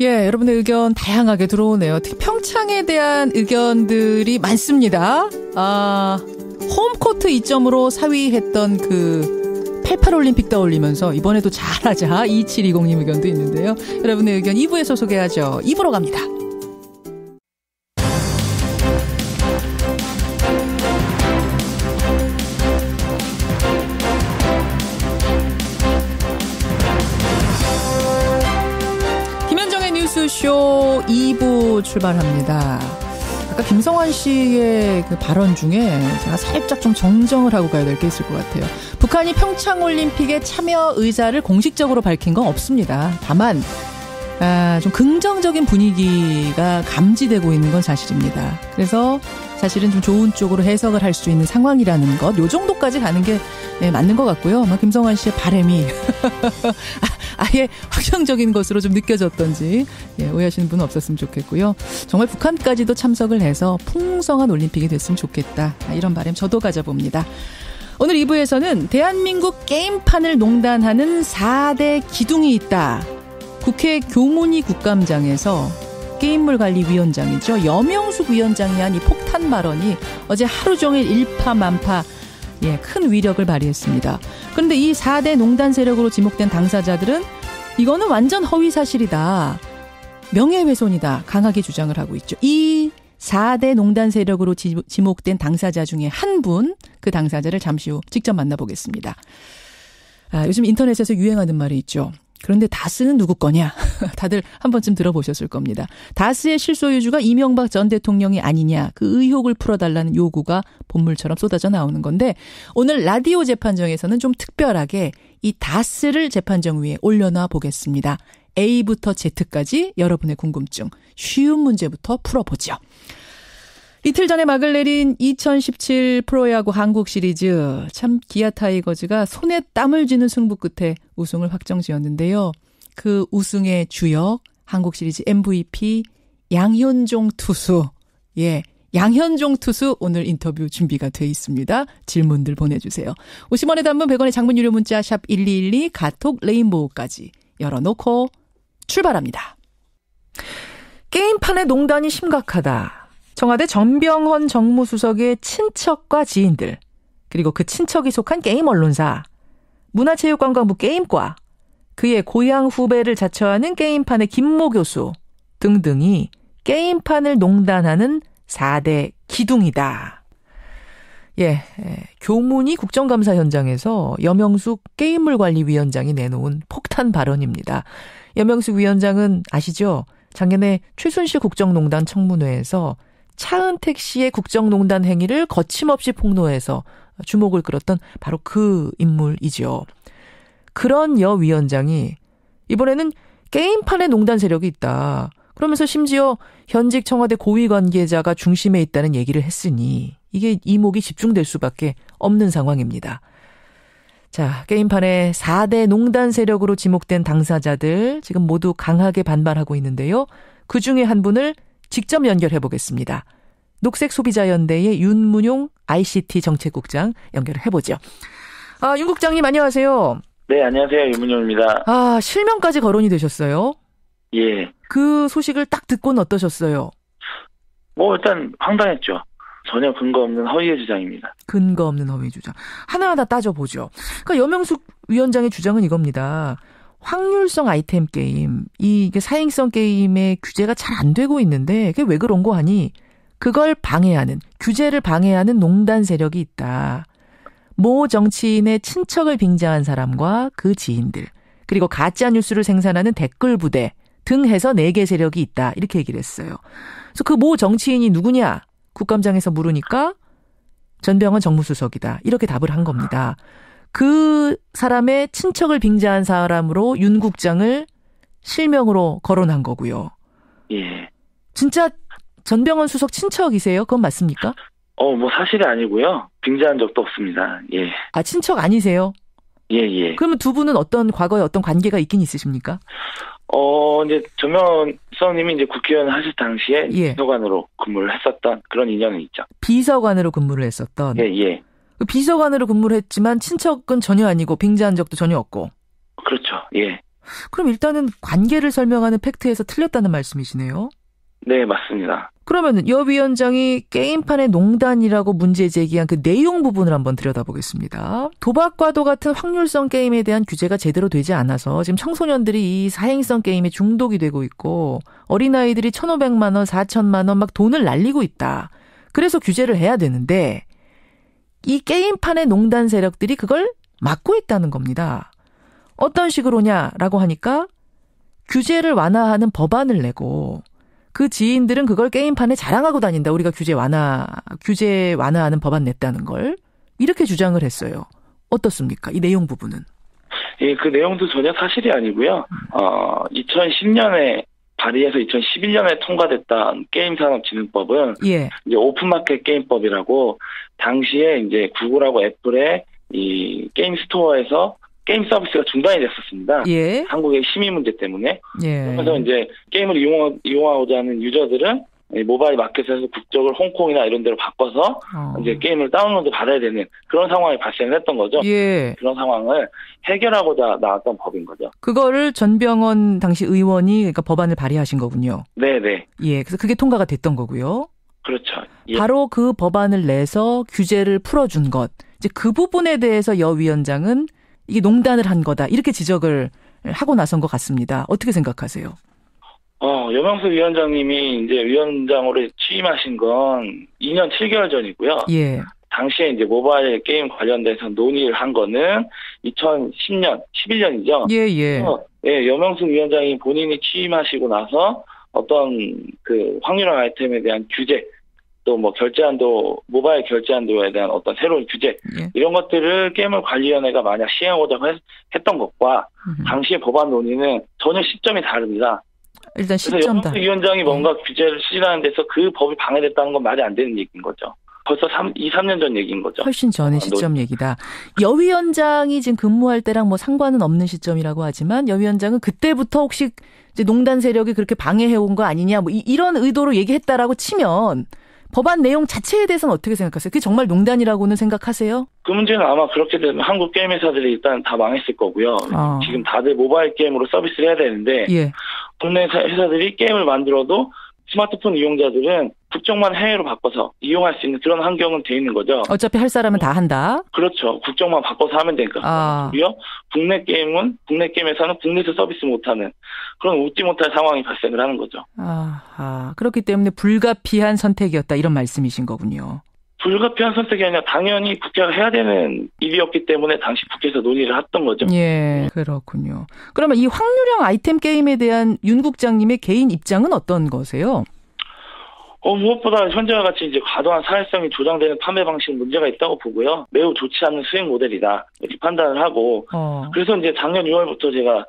예, 여러분의 의견 다양하게 들어오네요. 특히 평창에 대한 의견들이 많습니다. 홈코트 이점으로 4위 했던 그 88올림픽 떠올리면서 이번에도 잘하자 2720님 의견도 있는데요. 여러분의 의견 2부에서 소개하죠. 2부로 갑니다. 쇼 2부 출발합니다. 아까 김성환 씨의 그 발언 중에 제가 살짝 좀 정정을 하고 가야 될 게 있을 것 같아요. 북한이 평창올림픽에 참여 의사를 공식적으로 밝힌 건 없습니다. 다만 좀 긍정적인 분위기가 감지되고 있는 건 사실입니다. 그래서 사실은 좀 좋은 쪽으로 해석을 할 수 있는 상황이라는 것, 요 정도까지 가는 게 맞는 것 같고요. 김성환 씨의 바람이 아예 확정적인 것으로 좀 느껴졌던지 오해하시는 분은 없었으면 좋겠고요. 정말 북한까지도 참석을 해서 풍성한 올림픽이 됐으면 좋겠다. 이런 바람 저도 가져봅니다. 오늘 2부에서는 대한민국 게임판을 농단하는 4대 기둥이 있다. 국회 교문위 국감장에서 게임물관리위원장이죠. 여명숙 위원장이 한 이 폭탄 발언이 어제 하루 종일 일파만파 큰 위력을 발휘했습니다. 그런데 이 4대 농단 세력으로 지목된 당사자들은 이거는 완전 허위 사실이다. 명예훼손이다. 강하게 주장을 하고 있죠. 이 4대 농단 세력으로 지목된 당사자 중에 한 분, 그 당사자를 잠시 후 직접 만나보겠습니다. 요즘 인터넷에서 유행하는 말이 있죠. 그런데 다스는 누구 거냐? 다들 한 번쯤 들어보셨을 겁니다. 다스의 실소유주가 이명박 전 대통령이 아니냐, 그 의혹을 풀어달라는 요구가 본물처럼 쏟아져 나오는 건데, 오늘 라디오 재판정에서는 좀 특별하게 이 다스를 재판정 위에 올려놔 보겠습니다. A부터 Z까지 여러분의 궁금증, 쉬운 문제부터 풀어보죠. 이틀 전에 막을 내린 2017 프로야구 한국 시리즈, 참 기아 타이거즈가 손에 땀을 쥐는 승부 끝에 우승을 확정지었는데요. 그 우승의 주역, 한국 시리즈 MVP 양현종 투수. 양현종 투수 오늘 인터뷰 준비가 돼 있습니다. 질문들 보내주세요. 50원의 단문 100원의 장문 유료 문자 샵 1212 카톡 레인보우까지 열어놓고 출발합니다. 게임판의 농단이 심각하다. 청와대 전병헌 정무수석의 친척과 지인들, 그리고 그 친척이 속한 게임 언론사, 문화체육관광부 게임과, 그의 고향 후배를 자처하는 게임판의 김모 교수 등등이 게임판을 농단하는 4대 기둥이다. 교문위 국정감사 현장에서 여명숙 게임물관리위원장이 내놓은 폭탄 발언입니다. 여명숙 위원장은 아시죠? 작년에 최순실 국정농단 청문회에서 차은택 씨의 국정농단 행위를 거침없이 폭로해서 주목을 끌었던 바로 그 인물이죠. 그런 여 위원장이 이번에는 게임판에 농단 세력이 있다. 그러면서 심지어 현직 청와대 고위 관계자가 중심에 있다는 얘기를 했으니 이게 이목이 집중될 수밖에 없는 상황입니다. 자, 게임판의 4대 농단 세력으로 지목된 당사자들 지금 모두 강하게 반발하고 있는데요. 그중에 한 분을 직접 연결해 보겠습니다. 녹색소비자연대의 윤문용 ICT 정책국장 연결해 보죠. 윤 국장님 안녕하세요. 네, 안녕하세요. 윤문용입니다. 실명까지 거론이 되셨어요? 예. 그 소식을 딱 듣고는 어떠셨어요? 일단 황당했죠. 전혀 근거 없는 허위의 주장입니다. 근거 없는 허위 주장. 하나하나 따져보죠. 그러니까 여명숙 위원장의 주장은 이겁니다. 확률성 아이템 게임, 이게 사행성 게임의 규제가 잘 안 되고 있는데 그게 왜 그런 거 하니 그걸 방해하는, 규제를 방해하는 농단 세력이 있다. 모 정치인의 친척을 빙자한 사람과 그 지인들, 그리고 가짜 뉴스를 생산하는 댓글 부대 등 해서 4개 세력이 있다. 이렇게 얘기를 했어요. 그래서 그 모 정치인이 누구냐? 국감장에서 물으니까 전병헌 정무수석이다. 이렇게 답을 한 겁니다. 그 사람의 친척을 빙자한 사람으로 윤 국장을 실명으로 거론한 거고요. 예. 진짜 전병헌 수석 친척이세요? 그건 맞습니까? 사실이 아니고요. 빙자한 적도 없습니다. 예. 친척 아니세요? 예. 그러면 두 분은 과거에 어떤 관계가 있긴 있으십니까? 이제 전병헌 수석님이 이제 국회의원 하실 당시에 비서관으로 근무를 했었던 그런 인연은 있죠. 비서관으로 근무를 했었던? 예. 비서관으로 근무를 했지만 친척은 전혀 아니고 빙자한 적도 전혀 없고. 그렇죠. 예. 그럼 일단은 관계를 설명하는 팩트에서 틀렸다는 말씀이시네요. 네, 맞습니다. 그러면 여 위원장이 게임판의 농단이라고 문제 제기한 그 내용 부분을 한번 들여다보겠습니다. 도박과도 같은 확률성 게임에 대한 규제가 제대로 되지 않아서 지금 청소년들이 이 사행성 게임에 중독이 되고 있고 어린아이들이 1,500만 원, 4,000만 원 막 돈을 날리고 있다. 그래서 규제를 해야 되는데 이 게임판의 농단 세력들이 그걸 막고 있다는 겁니다. 어떤 식으로냐라고 하니까 규제를 완화하는 법안을 내고 그 지인들은 그걸 게임판에 자랑하고 다닌다. 우리가 규제 완화하는 법안 냈다는 걸. 이렇게 주장을 했어요. 어떻습니까? 이 내용 부분은. 예, 그 내용도 전혀 사실이 아니고요. 2010년에 발의해서 2011년에 통과됐던 게임산업진흥법은 이제 오픈마켓 게임법이라고 당시에 이제 구글하고 애플의 이 게임 스토어에서 게임 서비스가 중단이 됐었습니다. 한국의 심의 문제 때문에. 그래서 이제 게임을 이용하고자 하는 유저들은 모바일 마켓에서 국적을 홍콩이나 이런 데로 바꿔서 이제 게임을 다운로드 받아야 되는 그런 상황이 발생했던 거죠. 그런 상황을 해결하고자 나왔던 법인 거죠. 그거를 전병헌 당시 의원이 그러니까 법안을 발의하신 거군요. 네네. 그래서 그게 통과가 됐던 거고요. 그렇죠. 바로 그 법안을 내서 규제를 풀어준 것. 이제 그 부분에 대해서 여 위원장은 이게 농단을 한 거다. 이렇게 지적을 하고 나선 것 같습니다. 어떻게 생각하세요? 여명수 위원장님이 이제 위원장으로 취임하신 건 2년 7개월 전이고요. 당시에 이제 모바일 게임 관련돼서 논의를 한 거는 2010년, 11년이죠. 여명수 위원장이 본인이 취임하시고 나서 어떤 그 확률화 아이템에 대한 규제, 또 뭐 결제한도, 모바일 결제한도에 대한 어떤 새로운 규제, 이런 것들을 게임을관리위원회가 만약 시행하고자 했던 것과 당시의 법안 논의는 전혀 시점이 다릅니다. 일단 시점 다. 그래서 위원장이 뭔가 규제를 추진하는 데서 그 법이 방해됐다는 건 말이 안 되는 얘기인 거죠. 벌써 2-3년 전 얘기인 거죠. 훨씬 전의 시점 얘기다. 여 위원장이 지금 근무할 때랑 뭐 상관은 없는 시점이라고 하지만 여 위원장은 그때부터 혹시 이제 농단 세력이 그렇게 방해해온 거 아니냐 뭐 이런 의도로 얘기했다라고 치면 법안 내용 자체에 대해서는 어떻게 생각하세요? 그게 정말 농단이라고는 생각하세요? 그 문제는 아마 그렇게 되면 한국 게임 회사들이 일단 다 망했을 거고요. 지금 다들 모바일 게임으로 서비스를 해야 되는데 국내 회사들이 게임을 만들어도 스마트폰 이용자들은 국적만 해외로 바꿔서 이용할 수 있는 그런 환경은 돼 있는 거죠. 어차피 할 사람은 다 한다. 그렇죠. 국적만 바꿔서 하면 되니까. 국내 게임에서는 국내에서 서비스 못하는 그런 웃지 못할 상황이 발생을 하는 거죠. 그렇기 때문에 불가피한 선택이었다 이런 말씀이신 거군요. 불가피한 선택이 아니라 당연히 국회가 해야 되는 일이었기 때문에 당시 국회에서 논의를 했던 거죠. 그렇군요. 그러면 이 확률형 아이템 게임에 대한 윤 국장님의 개인 입장은 어떤 거세요? 무엇보다 현재와 같이 이제 과도한 사회성이 조장되는 판매 방식 문제가 있다고 보고요. 매우 좋지 않은 수행 모델이다 이렇게 판단을 하고 그래서 이제 작년 6월부터 제가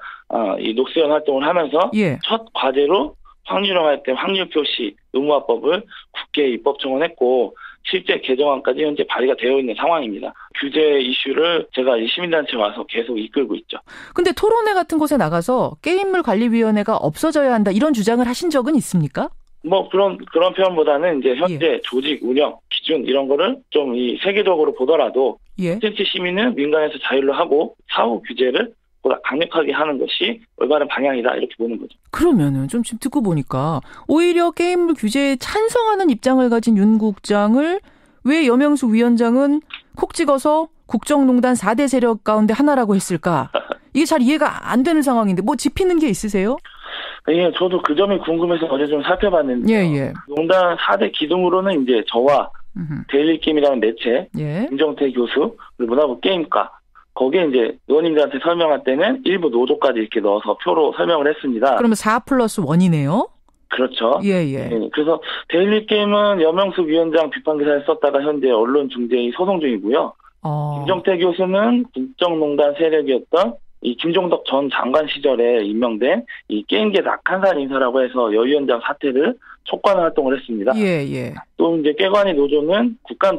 이 녹색연 활동을 하면서 첫 과제로 확률형 아이템 확률 표시 의무화법을 국회에 입법 청원했고 실제 개정안까지 현재 발의가 되어 있는 상황입니다. 규제 이슈를 제가 시민단체에 와서 계속 이끌고 있죠. 근데 토론회 같은 곳에 나가서 게임물관리위원회가 없어져야 한다 이런 주장을 하신 적은 있습니까? 뭐 그런 표현보다는 이제 현재 조직 운영 기준 이런 거를 좀 이 세계적으로 보더라도 콘텐츠 시민은 민간에서 자율로 하고 사후 규제를 보다 강력하게 하는 것이 올바른 방향이다 이렇게 보는 거죠. 그러면은 좀 지금 듣고 보니까 오히려 게임물 규제에 찬성하는 입장을 가진 윤 국장을 왜 여명수 위원장은 콕 찍어서 국정농단 4대 세력 가운데 하나라고 했을까? 이게 잘 이해가 안 되는 상황인데 뭐 짚이는 게 있으세요? 저도 그 점이 궁금해서 어제 좀 살펴봤는데 농단 4대 기둥으로는 이제 저와 데일리게임이라는 매체, 김정태 교수, 그리고 문화부 게임과 거기에 이제 의원님들한테 설명할 때는 일부 노조까지 이렇게 넣어서 표로 설명을 했습니다. 그러면 4+1이네요? 그렇죠. 그래서 데일리게임은 여명수 위원장 비판 기사를 썼다가 현재 언론중재위 소송 중이고요. 김정태 교수는 국정농단 세력이었던 이 김종덕 전 장관 시절에 임명된 이 게임계 낙한산 인사라고 해서 여 위원장 사퇴를 촉구하는 활동을 했습니다. 또 이제 깨관이 노조는 국감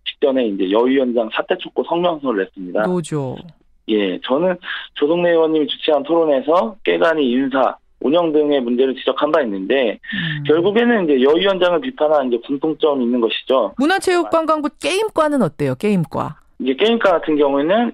직전에 이제 여 위원장 사퇴 촉구 성명서를 냈습니다. 노조. 저는 조동래 의원님이 주최한 토론에서 깨관이 인사, 운영 등의 문제를 지적한 바 있는데 결국에는 이제 여 위원장을 비판한 이제 공통점이 있는 것이죠. 문화체육관광부 게임과는 어때요? 게임과. 이제 게임과 같은 경우에는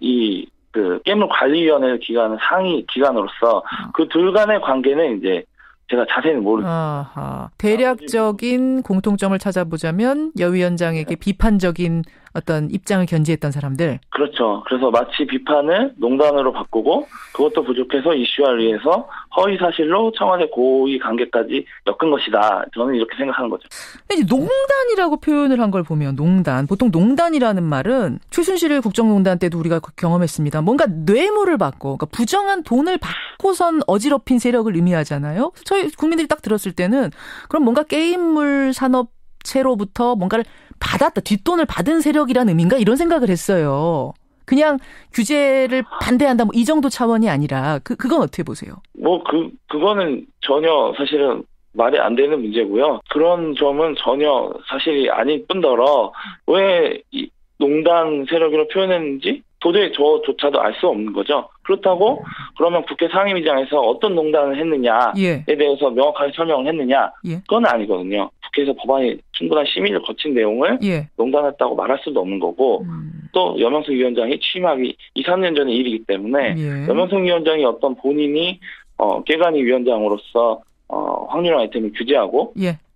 그 게임을 관리위원회 기관은 상위 기관으로서 그 둘 간의 관계는 이제 제가 자세히는 모르겠습니다. 대략적인 공통점을 찾아보자면 여 위원장에게 비판적인 어떤 입장을 견지했던 사람들. 그렇죠. 그래서 마치 비판을 농단으로 바꾸고 그것도 부족해서 이슈화를 위해서 허위 사실로 청와대 고위 관계까지 엮은 것이다. 저는 이렇게 생각하는 거죠. 근데 이제 농단이라고 표현을 한 걸 보면 농단. 보통 농단이라는 말은 최순실 국정농단 때도 우리가 경험했습니다. 뭔가 뇌물을 받고 그러니까 부정한 돈을 받고선 어지럽힌 세력을 의미하잖아요. 저희 국민들이 딱 들었을 때는 그럼 뭔가 게임물 산업체로부터 뭔가를 받았다, 뒷돈을 받은 세력이라는 의미인가 이런 생각을 했어요. 그냥 규제를 반대한다 뭐 이 정도 차원이 아니라 그건 어떻게 보세요? 그거는 전혀 사실은 말이 안 되는 문제고요. 그런 점은 전혀 사실이 아닐 뿐더러 왜 이 농단 세력으로 표현했는지 도저히 저조차도 알 수 없는 거죠. 그렇다고 그러면 국회 상임위장에서 어떤 농단을 했느냐에 대해서 명확하게 설명을 했느냐 그건 아니거든요. 국회에서 법안이 충분한 심의를 거친 내용을 농단했다고 말할 수도 없는 거고 또 여명숙 위원장이 취임하기 2, 3년 전의 일이기 때문에 여명숙 위원장이 어떤 본인이 깨간이 위원장으로서 확률형 아이템을 규제하고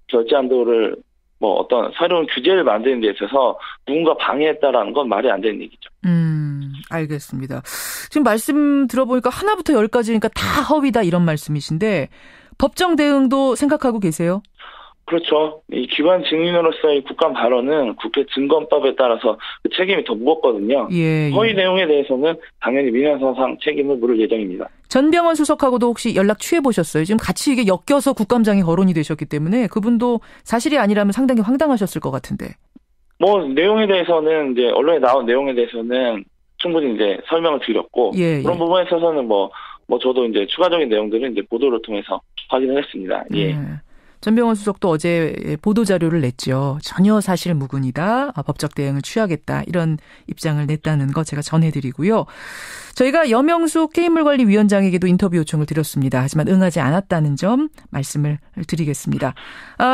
결제한도를 뭐 어떤 새로운 규제를 만드는 데 있어서 누군가 방해했다라는 건 말이 안 되는 얘기죠. 알겠습니다. 지금 말씀 들어보니까 하나부터 10까지니까 다 허위다 이런 말씀이신데 법정 대응도 생각하고 계세요? 그렇죠. 이 기관 증인으로서의 국감 발언은 국회 증권법에 따라서 그 책임이 더 무겁거든요. 허위 내용에 대해서는 당연히 민원사상 책임을 물을 예정입니다. 전병헌 수석하고도 혹시 연락 취해보셨어요? 지금 같이 이게 엮여서 국감장이 거론이 되셨기 때문에 그분도 사실이 아니라면 상당히 황당하셨을 것 같은데. 뭐 내용에 대해서는 이제 언론에 나온 내용에 대해서는 충분히 이제 설명을 드렸고 그런 부분에 있어서는 뭐 저도 이제 추가적인 내용들은 이제 보도를 통해서 확인을 했습니다. 전병헌 수석도 어제 보도자료를 냈죠. 전혀 사실 무근이다. 법적 대응을 취하겠다. 이런 입장을 냈다는 거 제가 전해드리고요. 저희가 여명숙 게임물관리위원장에게도 인터뷰 요청을 드렸습니다. 하지만 응하지 않았다는 점 말씀을 드리겠습니다.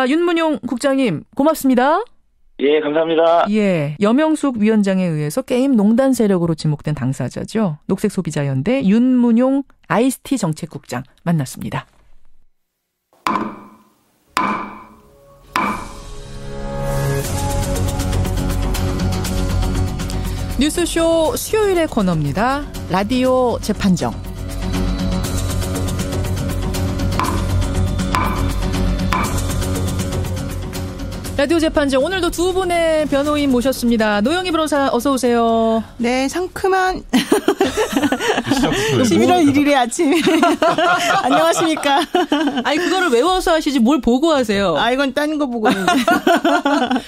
윤문용 국장님 고맙습니다. 예, 감사합니다. 여명숙 위원장에 의해서 게임 농단 세력으로 지목된 당사자죠. 녹색소비자연대 윤문용 아이스티 정책국장 만났습니다. 뉴스쇼 수요일의 코너입니다. 라디오 재판정. 라디오 재판정 오늘도 두 분의 변호인 모셨습니다. 노영희 변호사 어서 오세요. 네, 상큼한 11월 1일의 아침. 안녕하십니까. 아니 그거를 외워서 하시지 뭘 보고 하세요. 이건 딴 거 보고 있는데.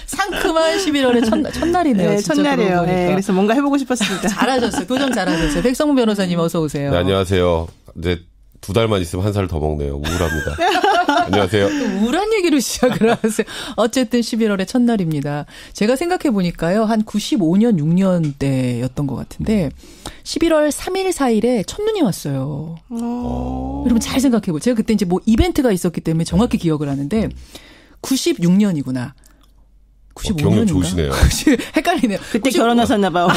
상큼한 11월의 첫날이네요. 네, 첫날이에요. 그래서 뭔가 해보고 싶었습니다. 잘하셨어요. 도전 잘하셨어요. 백성문 변호사님 어서 오세요. 네, 안녕하세요. 이제 2달만 있으면 한 살 더 먹네요. 우울합니다. 안녕하세요. 우울한 얘기로 시작을 하세요. 어쨌든 11월의 첫날입니다. 제가 생각해 보니까요. 한 95년, 6년 때였던 것 같은데 11월 3일, 4일에 첫눈이 왔어요. 여러분 잘 생각해 보세요. 제가 그때 이제 뭐 이벤트가 있었기 때문에 정확히 기억을 하는데 96년이구나. 95년인가? 기억력 좋으시네요. 헷갈리네요. 그때 결혼하셨나 봐요.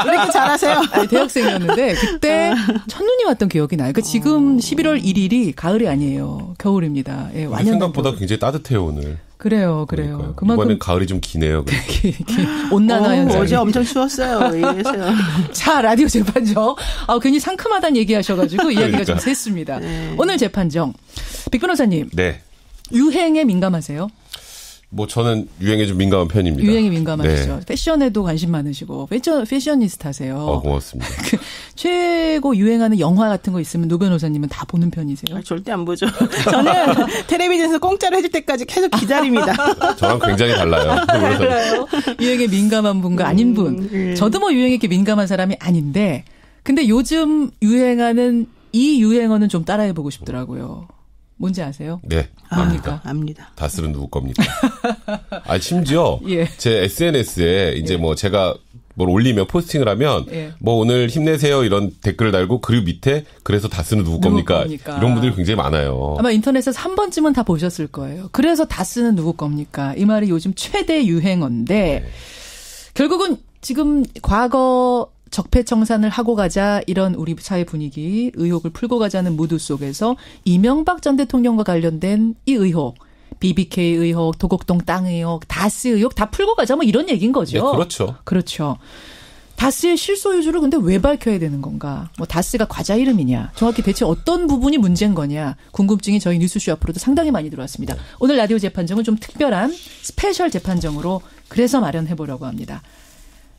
왜 이렇게 잘하세요? 아니, 대학생이었는데 그때 첫눈이 왔던 기억이 나요. 그러니까 지금 11월 1일이 가을이 아니에요. 겨울입니다. 완연 생각보다 굉장히 따뜻해요 오늘. 그래요. 그만큼 이번엔 가을이 좀 기네요. 온난화 현상. 어제 엄청 추웠어요. 이래서요. 자, 라디오 재판정. 괜히 상큼하다는 얘기하셔가지고 이야기가 좀 샜습니다. 오늘 재판정. 빅 변호사님. 네. 유행에 민감하세요? 뭐 저는 유행에 좀 민감한 편입니다. 유행에 민감하시죠. 네. 패션에도 관심 많으시고 패셔니스타세요. 고맙습니다. 최고 유행하는 영화 같은 거 있으면 노 변호사님은 다 보는 편이세요? 절대 안 보죠. 저는 텔레비전에서 공짜로 해줄 때까지 계속 기다립니다. 저랑 굉장히 달라요. 달라요. 유행에 민감한 분과 아닌 분. 저도 뭐 유행에 민감한 사람이 아닌데 근데 요즘 유행하는 이 유행어는 좀 따라해보고 싶더라고요. 뭔지 아세요? 네. 뭡니까? 압니다. 다스는 누구 겁니까? 심지어 제 SNS에 이제 뭐 제가 뭘 올리면 포스팅을 하면 뭐 오늘 힘내세요 이런 댓글을 달고 그 밑에 그래서 다스는 누구 겁니까? 이런 분들이 굉장히 많아요. 아마 인터넷에서 한 번쯤은 다 보셨을 거예요. 그래서 다스는 누구 겁니까? 이 말이 요즘 최대 유행어인데 결국은 지금 과거 적폐청산을 하고 가자 이런 우리 사회 분위기 의혹을 풀고 가자는 무드 속에서 이명박 전 대통령과 관련된 이 의혹 BBK 의혹, 도곡동 땅 의혹, 다스 의혹 다 풀고 가자 뭐 이런 얘기인 거죠. 네, 그렇죠. 그렇죠. 다스의 실소유주를 근데 왜 밝혀야 되는 건가? 뭐 다스가 과자 이름이냐? 정확히 대체 어떤 부분이 문제인 거냐? 궁금증이 저희 뉴스쇼 앞으로도 상당히 많이 들어왔습니다. 오늘 라디오 재판정은 좀 특별한 스페셜 재판정으로 그래서 마련해 보려고 합니다.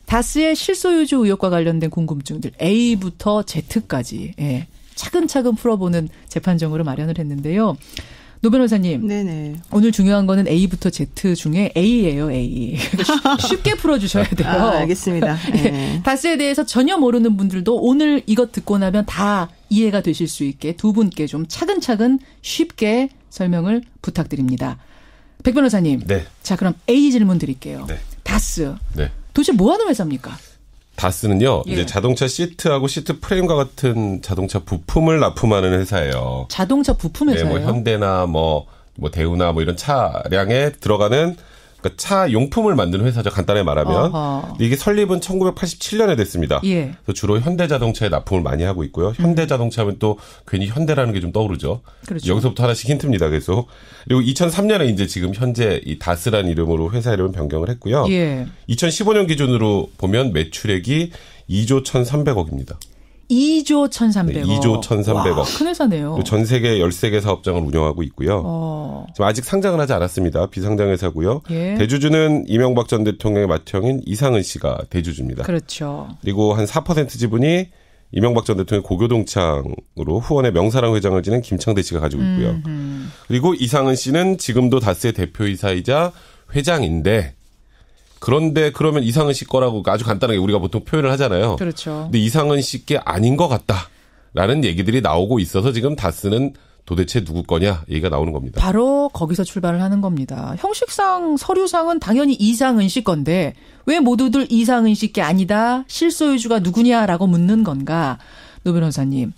다스의 실소유주 의혹과 관련된 궁금증들 A부터 Z까지 차근차근 풀어보는 재판정으로 마련을 했는데요. 노 변호사님. 네네. 오늘 중요한 거는 A부터 Z 중에 A예요, A. 쉽게 풀어주셔야 돼요. 알겠습니다. 네. 다스에 대해서 전혀 모르는 분들도 오늘 이것 듣고 나면 다 이해가 되실 수 있게 두 분께 좀 차근차근 쉽게 설명을 부탁드립니다. 백 변호사님. 네. 자, 그럼 A 질문 드릴게요. 네. 다스. 네. 도대체 뭐 하는 회사입니까? 다스는요, 이제 자동차 시트하고 시트 프레임과 같은 자동차 부품을 납품하는 회사예요. 자동차 부품 회사예요? 네, 뭐 현대나 뭐 대우나 뭐 이런 차량에 들어가는 그러니까 차 용품을 만드는 회사죠. 간단하게 말하면. 이게 설립은 1987년에 됐습니다. 예. 그래서 주로 현대자동차에 납품을 많이 하고 있고요. 현대자동차하면 또 괜히 현대라는 게 좀 떠오르죠. 그렇죠. 여기서부터 하나씩 힌트입니다. 계속. 그리고 2003년에 이제 지금 현재 이 다스라는 이름으로 회사 이름을 변경을 했고요. 예. 2015년 기준으로 보면 매출액이 2조 1,300억입니다. 2조 1,300억. 네, 2조 1,300억. 와, 큰 회사네요. 전 세계 13개 사업장을 운영하고 있고요. 지금 아직 상장은 하지 않았습니다. 비상장 회사고요. 예. 대주주는 이명박 전 대통령의 맏형인 이상은 씨가 대주주입니다. 그렇죠. 그리고 한 4% 지분이 이명박 전 대통령 고교동창으로 후원의 명사랑 회장을 지낸 김창대 씨가 가지고 있고요. 그리고 이상은 씨는 지금도 다스의 대표이사이자 회장인데 그런데 그러면 이상은 씨 거라고 아주 간단하게 우리가 보통 표현을 하잖아요. 그렇죠. 근데 이상은 씨께 아닌 것 같다라는 얘기들이 나오고 있어서 지금 다스는 도대체 누구 거냐 얘기가 나오는 겁니다. 바로 거기서 출발을 하는 겁니다. 형식상 서류상은 당연히 이상은 씨 건데 왜 모두들 이상은 씨께 아니다 실소유주가 누구냐라고 묻는 건가? 노 변호사님.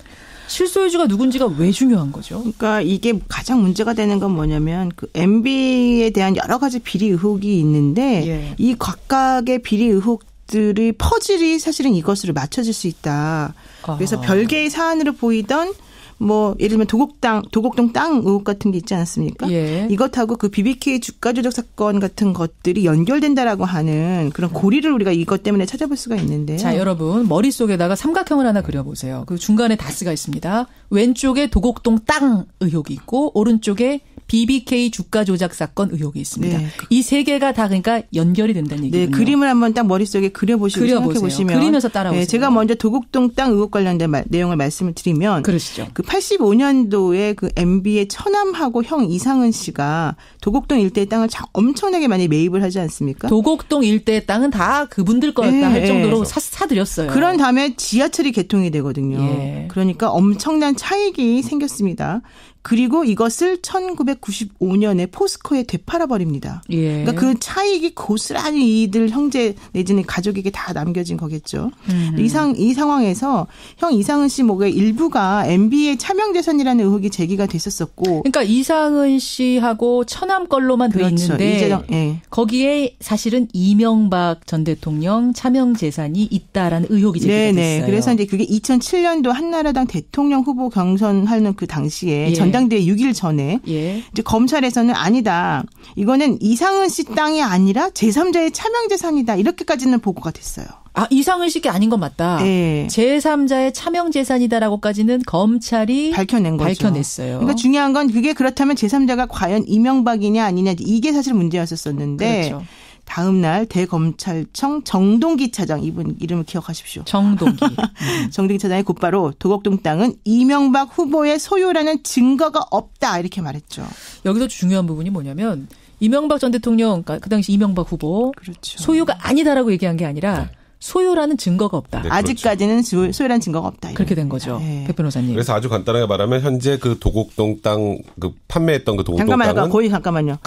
실소유주가 누군지가 왜 중요한 거죠? 그러니까 이게 가장 문제가 되는 건 뭐냐면 그 MB에 대한 여러 가지 비리 의혹이 있는데 이 각각의 비리 의혹들의 퍼즐이 사실은 이것으로 맞춰질 수 있다. 그래서 별개의 사안으로 보이던 뭐 예를 들면 도곡동 땅 의혹 같은 게 있지 않았습니까? 예. 이것하고 그 BBK 주가 조작 사건 같은 것들이 연결된다라고 하는 그런 고리를 우리가 이것 때문에 찾아볼 수가 있는데. 자, 여러분 머릿속에다가 삼각형을 하나 그려보세요. 그 중간에 다스가 있습니다. 왼쪽에 도곡동 땅 의혹이 있고 오른쪽에 BBK 주가 조작 사건 의혹이 있습니다. 네. 이 세 개가 다 그러니까 연결이 된다는 얘기군요. 네, 그림을 한번 딱 머릿속에 그려보시고 생각해 보시면. 그리면서 따라오세요. 네, 제가 먼저 도곡동 땅 의혹 관련된 내용을 말씀을 드리면. 그러시죠. 그 85년도에 그 MB의 처남하고 형 이상은 씨가 도곡동 일대의 땅을 엄청나게 많이 매입을 하지 않습니까? 도곡동 일대의 땅은 다 그분들 거였다 할 정도로 사들였어요. 그런 다음에 지하철이 개통이 되거든요. 예. 그러니까 엄청난 차익이 생겼습니다. 그리고 이것을 1995년에 포스코에 되팔아버립니다. 예. 그러니까 그 차익이 고스란히 이들 형제 내지는 가족에게 다 남겨진 거겠죠. 이 상황에서 형 이상은 씨 목의 일부가 MB의 차명재산이라는 의혹이 제기가 됐었었고. 그러니까 이상은 씨하고 처남 걸로만 돼 그렇죠. 있는데 예. 거기에 사실은 이명박 전 대통령 차명재산이 있다라는 의혹이 제기가 됐어요. 네네. 그래서 이제 그게 2007년도 한나라당 대통령 후보 경선하는 그 당시에 전당대회 6일 전에 이제 검찰에서는 아니다. 이거는 이상은 씨 땅이 아니라 제3자의 차명재산이다. 이렇게까지는 보고가 됐어요. 아, 이상은 씨게 아닌 건 맞다. 네. 제3자의 차명재산이다라고까지는 검찰이 밝혀냈어요. 그러니까 중요한 건 그게 그렇다면 제3자가 과연 이명박이냐 아니냐 이게 사실 문제였었는데 그렇죠. 다음 날 대검찰청 정동기 차장 이분 이름을 기억하십시오. 정동기. 정동기 차장이 곧바로 도곡동 땅은 이명박 후보의 소유라는 증거가 없다 이렇게 말했죠. 여기서 중요한 부분이 뭐냐면 이명박 전 대통령 그러니까 그 당시 이명박 후보 그렇죠. 소유가 아니다라고 얘기한 게 아니라 소유라는 증거가 없다. 네, 아직까지는 소유라는 증거가 없다. 그렇게 된 거죠. 네. 백 변호사님. 그래서 아주 간단하게 말하면 현재 그 도곡동 땅 그 판매했던 그 도곡동 땅은 잠깐만요.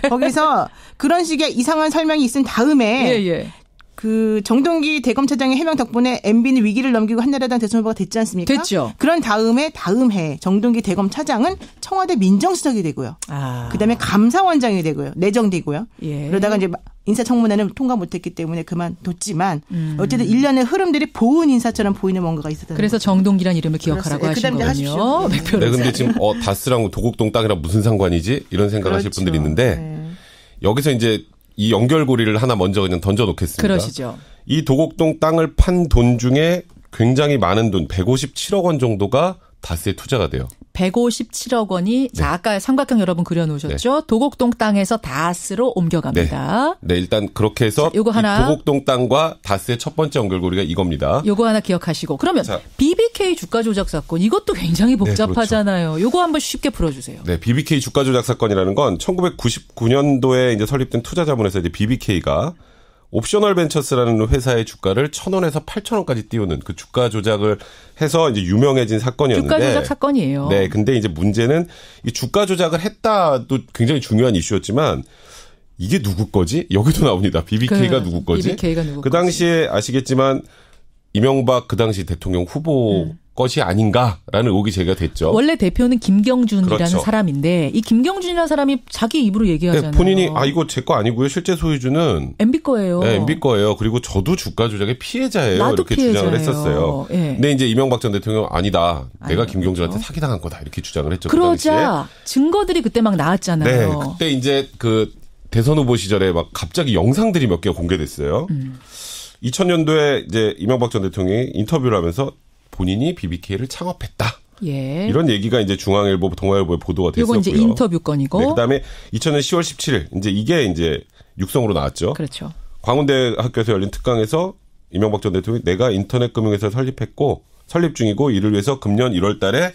거기서 그런 식의 이상한 설명이 있은 다음에 그 정동기 대검 차장의 해명 덕분에 MB는 위기를 넘기고 한나라당 대선 후보가 됐지 않습니까? 됐죠. 그런 다음 해 정동기 대검 차장은 청와대 민정수석이 되고요. 그다음에 감사원장이 되고요. 내정되고요. 예. 그러다가 이제 인사청문회는 통과 못했기 때문에 그만뒀지만 어쨌든 일련의 흐름들이 보은 인사처럼 보이는 뭔가가 있었던 그래서 정동기란 이름을 기억하라고 하신 거군요. 네, 근데 지금 다스랑 도곡동 땅이랑 무슨 상관이지? 이런 생각하실 분들이 있는데 여기서 이제 이 연결고리를 하나 먼저 그냥 던져놓겠습니다. 그러시죠. 이 도곡동 땅을 판 돈 중에 굉장히 많은 돈, 157억 원 정도가 다스에 투자가 돼요. 157억 원이 자 아까 삼각형 여러분 그려놓으셨죠. 네. 도곡동 땅에서 다스로 옮겨갑니다. 네, 일단 그렇게 해서 요거 하나. 도곡동 땅과 다스의 첫 번째 연결고리가 이겁니다. 요거 하나 기억하시고 그러면 BBK 주가 조작 사건 이것도 굉장히 복잡하잖아요. 네, 그렇죠. 요거 한번 쉽게 풀어주세요. 네, BBK 주가 조작 사건이라는 건 1999년도에 이제 설립된 투자자문에서 이제 BBK가 옵셔널 벤처스라는 회사의 주가를 1,000원에서 8,000원까지 띄우는 그 주가 조작을 해서 이제 유명해진 사건이었는데. 주가 조작 사건이에요. 네. 근데 이제 문제는 이 주가 조작을 했다도 굉장히 중요한 이슈였지만 이게 누구 거지? 여기도 나옵니다. BBK가 누구 거지? BBK가 누구 그 당시에 아시겠지만 이명박 그 당시 대통령 후보 것이 아닌가라는 의혹이 제기가 됐죠. 원래 대표는 김경준이라는 그렇죠. 사람인데 이 김경준이라는 사람이 자기 입으로 얘기하잖아요. 네, 본인이 이거 제 거 아니고요. 실제 소유주는 MB 거예요. 네, MB 거예요. 그리고 저도 주가 조작의 피해자예요. 나도 이렇게 피해자예요. 주장을 했었어요. 네. 근데 이제 이명박 전 대통령 아니다. 내가 김경준한테 사기당한 거다. 이렇게 주장을 했죠. 그러자 그 증거들이 그때 막 나왔잖아요. 네, 그때 이제 그 대선 후보 시절에 막 갑자기 영상들이 몇 개가 공개됐어요. 2000년도에 이제 이명박 전 대통령이 인터뷰를 하면서 본인이 BBK를 창업했다. 예. 이런 얘기가 이제 중앙일보, 동아일보에 보도가 됐었고요. 이건 이제 인터뷰 건이고. 네, 그다음에 2000년 10월 17일 이제 이게 이제 육성으로 나왔죠. 그렇죠. 광운대 학교에서 열린 특강에서 이명박 전 대통령이 내가 인터넷 금융회사를 설립 중이고 이를 위해서 금년 1월 달에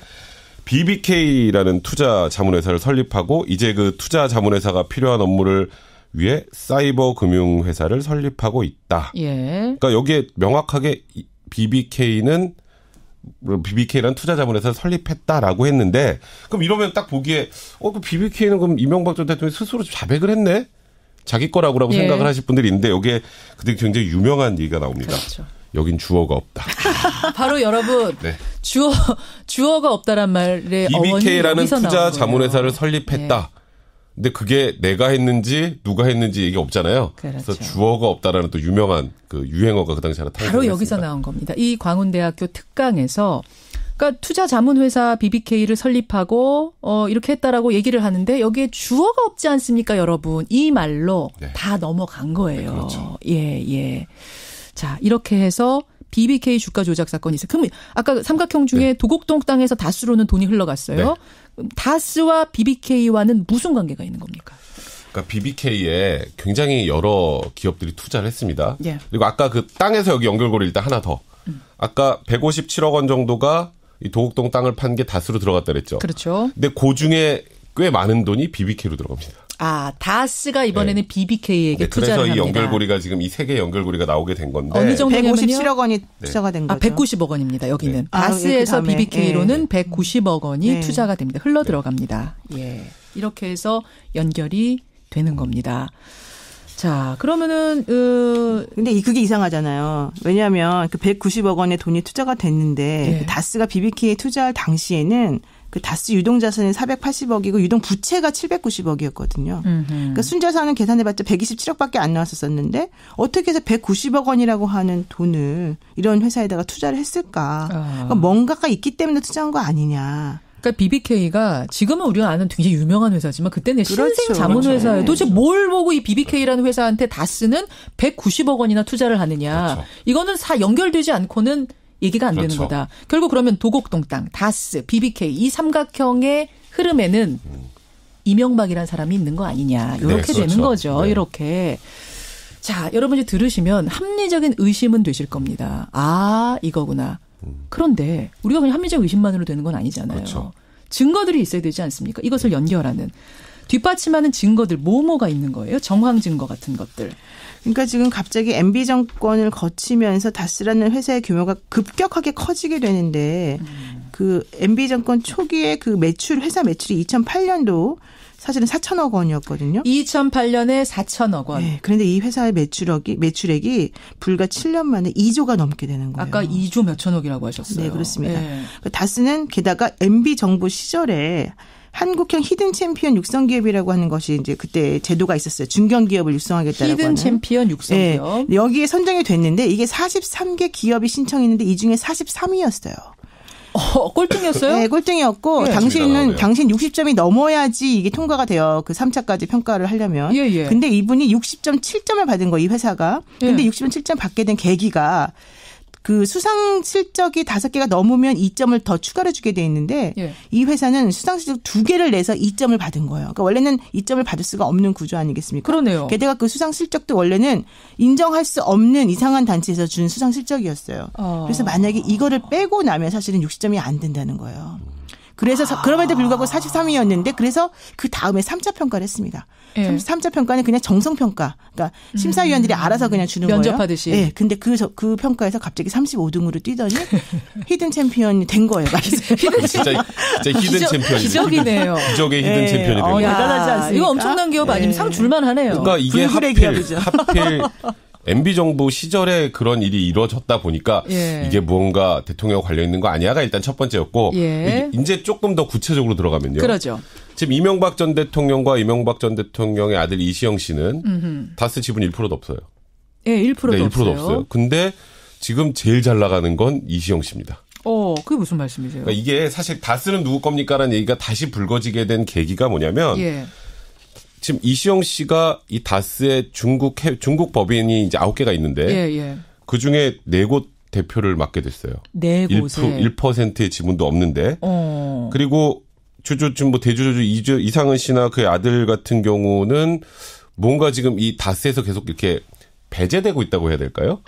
BBK라는 투자 자문회사를 설립하고 이제 그 투자 자문회사가 필요한 업무를 위해 사이버 금융회사를 설립하고 있다. 예. 그러니까 여기에 명확하게 BBK라는 투자 자문회사를 설립했다라고 했는데 그럼 이러면 딱 보기에 그 BBK는 그럼 이명박 전 대통령이 스스로 자백을 했네? 자기 거라고 생각을 하실 분들이 있는데 여기에 그때 굉장히 유명한 얘기가 나옵니다. 그렇죠. 여긴 주어가 없다. 바로 여러분 네. 주어가 없다란 말에 BBK라는 투자 자문회사를 설립했다. 네. 근데 그게 내가 했는지 누가 했는지 얘기 없잖아요. 그렇죠. 그래서 주어가 없다라는 또 유명한 그 유행어가 그 당시 하나 탄생했습니다. 바로 여기서 나온 겁니다. 이 광운대학교 특강에서 그러니까 투자 자문회사 BBK를 설립하고 이렇게 했다라고 얘기를 하는데 여기에 주어가 없지 않습니까, 여러분? 이 말로 네. 다 넘어간 거예요. 네, 그렇죠. 예. 자, 이렇게 해서 BBK 주가 조작 사건이 있어요. 그럼 아까 삼각형 중에 네. 도곡동 땅에서 다스로는 돈이 흘러갔어요. 네. 다스와 BBK와는 무슨 관계가 있는 겁니까? 그러니까 BBK에 굉장히 여러 기업들이 투자를 했습니다. 예. 그리고 아까 그 땅에서 여기 연결고리 일단 하나 더. 아까 157억 원 정도가 이 도곡동 땅을 판 게 다스로 들어갔다 그랬죠. 그렇죠. 근데 그 중에 꽤 많은 돈이 BBK로 들어갑니다. 아, 다스가 이번에는 네. BBK에게 투자를 그래서 합니다. 이 연결고리가 지금 이 세 개 연결고리가 나오게 된 건데. 어느 정도냐면요? 157억 원이 투자가 된 거죠. 190억 원입니다. 여기는. 네. 다스에서 BBK로는 190억 원이 투자가 됩니다. 흘러 들어갑니다. 예. 이렇게 해서 연결이 되는 겁니다. 자, 그러면은 근데 그게 이상하잖아요. 왜냐하면 그 190억 원의 돈이 투자가 됐는데 그 다스가 BBK에 투자할 당시에는 그 다스 유동 자산이 480억이고 유동 부채가 790억이었거든요. 그러니까 순자산은 계산해봤자 127억밖에 안 나왔었는데 어떻게 해서 190억 원이라고 하는 돈을 이런 회사에다가 투자를 했을까? 그러니까 뭔가가 있기 때문에 투자한 거 아니냐. 그러니까 BBK가 지금은 우리가 아는 굉장히 유명한 회사지만 그때는 그렇죠. 신생 자문회사예요. 도대체 뭘 보고 이 BBK라는 회사한테 다스는 190억 원이나 투자를 하느냐. 그렇죠. 이거는 연결되지 않고는 얘기가 안 되는 거다. 결국 그러면 도곡동 땅, 다스, BBK 이 삼각형의 흐름에는 이명박이라는 사람이 있는 거 아니냐. 이렇게 되는 거죠. 네. 이렇게. 자, 여러분 이제 들으시면 합리적인 의심은 되실 겁니다. 아, 이거구나. 그런데 우리가 그냥 합리적 의심만으로 되는 건 아니잖아요. 그렇죠. 증거들이 있어야 되지 않습니까? 이것을 연결하는. 뒷받침하는 증거들 뭐가 있는 거예요? 정황 증거 같은 것들. 그러니까 지금 갑자기 MB 정권을 거치면서 다스라는 회사의 규모가 급격하게 커지게 되는데 그 MB 정권 초기에 그 회사 매출이 2008년도 사실은 4천억 원이었거든요. 2008년에 4천억 원. 네. 그런데 이 회사의 매출액이 불과 7년 만에 2조가 넘게 되는 거예요. 아까 2조 몇천억이라고 하셨어요. 네, 그렇습니다. 네. 다스는 게다가 MB 정부 시절에 한국형 히든 챔피언 육성 기업이라고 하는 것이 이제 그때 제도가 있었어요. 중견 기업을 육성하겠다라고 히든 하는. 챔피언 육성 기업. 네. 여기에 선정이 됐는데 이게 43개 기업이 신청했는데 이 중에 43위였어요. 꼴등이었어요? 네, 꼴등이었고 네. 당신 60점이 넘어야지 이게 통과가 돼요. 그 3차까지 평가를 하려면. 예, 예. 근데 이분이 60.7점을 받은 거예요, 이 회사가. 근데 60.7점 받게 된 계기가 그 수상 실적이 5개가 넘으면 2점을 더 추가로 주게 돼 있는데 예. 이 회사는 수상 실적 2개를 내서 2점을 받은 거예요. 그러니까 원래는 2점을 받을 수가 없는 구조 아니겠습니까? 그러네요. 게다가 그 수상 실적도 원래는 인정할 수 없는 이상한 단체에서 준 수상 실적이었어요. 그래서 만약에 이거를 빼고 나면 사실은 60점이 안 된다는 거예요. 그래서 그럼에도 불구하고 43위였는데 그래서 그 다음에 3차 평가를 했습니다. 예. 3차 평가는 그냥 정성평가. 그러니까 심사위원들이 알아서 그냥 주는 면접하듯이. 거예요. 네. 근데 그 평가에서 갑자기 35등으로 뛰더니 히든 챔피언이 된 거예요. 진짜 히든 챔피언이. 기적이네요. 기적의 히든 챔피언이 된 거예요. 대단하지 않습니까? 이거 엄청난 기업 아니면 상 줄만 하네요. 그러니까 이게 하필 MB 정부 시절에 그런 일이 이루어졌다 보니까 예. 이게 무언가 대통령 관련 있는 거 아니야가 일단 첫 번째였고 예. 이제 조금 더 구체적으로 들어가면요. 그러죠. 지금 이명박 전 대통령과 이명박 전 대통령의 아들 이시영 씨는 다스 지분 1%도 없어요. 예, 1%도 네, 1%도 없어요. 없어요. 근데 지금 제일 잘 나가는 건 이시영 씨입니다. 그게 무슨 말씀이세요? 그러니까 이게 사실 다스는 누구 겁니까라는 얘기가 다시 불거지게 된 계기가 뭐냐면 예. 지금 이시영 씨가 이 다스의 중국 법인이 이제 9개가 있는데 예. 그 중에 4곳 대표를 맡게 됐어요. 4곳에 1%의 지분도 없는데 그리고 지금 뭐 대주주 이상은 씨나 그의 아들 같은 경우는 뭔가 지금 이 다스에서 계속 이렇게 배제되고 있다고 해야 될까요?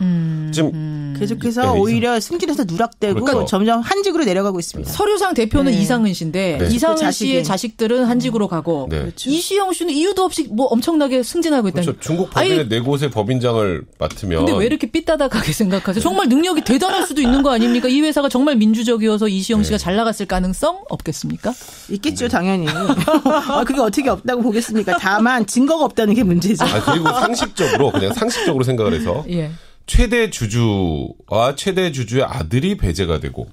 지금 계속해서 오히려 승진해서 누락되고 그렇죠. 점점 한직으로 내려가고 있습니다. 서류상 대표는 이상은 씨인데 이상은 씨의 자식들은 한직으로 가고 그렇죠. 이시영 씨는 이유도 없이 뭐 엄청나게 승진하고 있다는. 그렇죠. 중국 법인의 4곳의 법인장을 맡으면. 근데 왜 이렇게 삐따닥하게 생각하세요? 정말 능력이 대단할 수도 있는 거 아닙니까? 이 회사가 정말 민주적이어서 이시영 씨가 잘 나갔을 가능성 없겠습니까? 있겠죠, 당연히. 그게 어떻게 없다고 보겠습니까? 다만 증거가 없다는 게 문제죠. 그리고 상식적으로 생각을 해서 예. 최대 주주와 최대 주주의 아들이 배제가 되고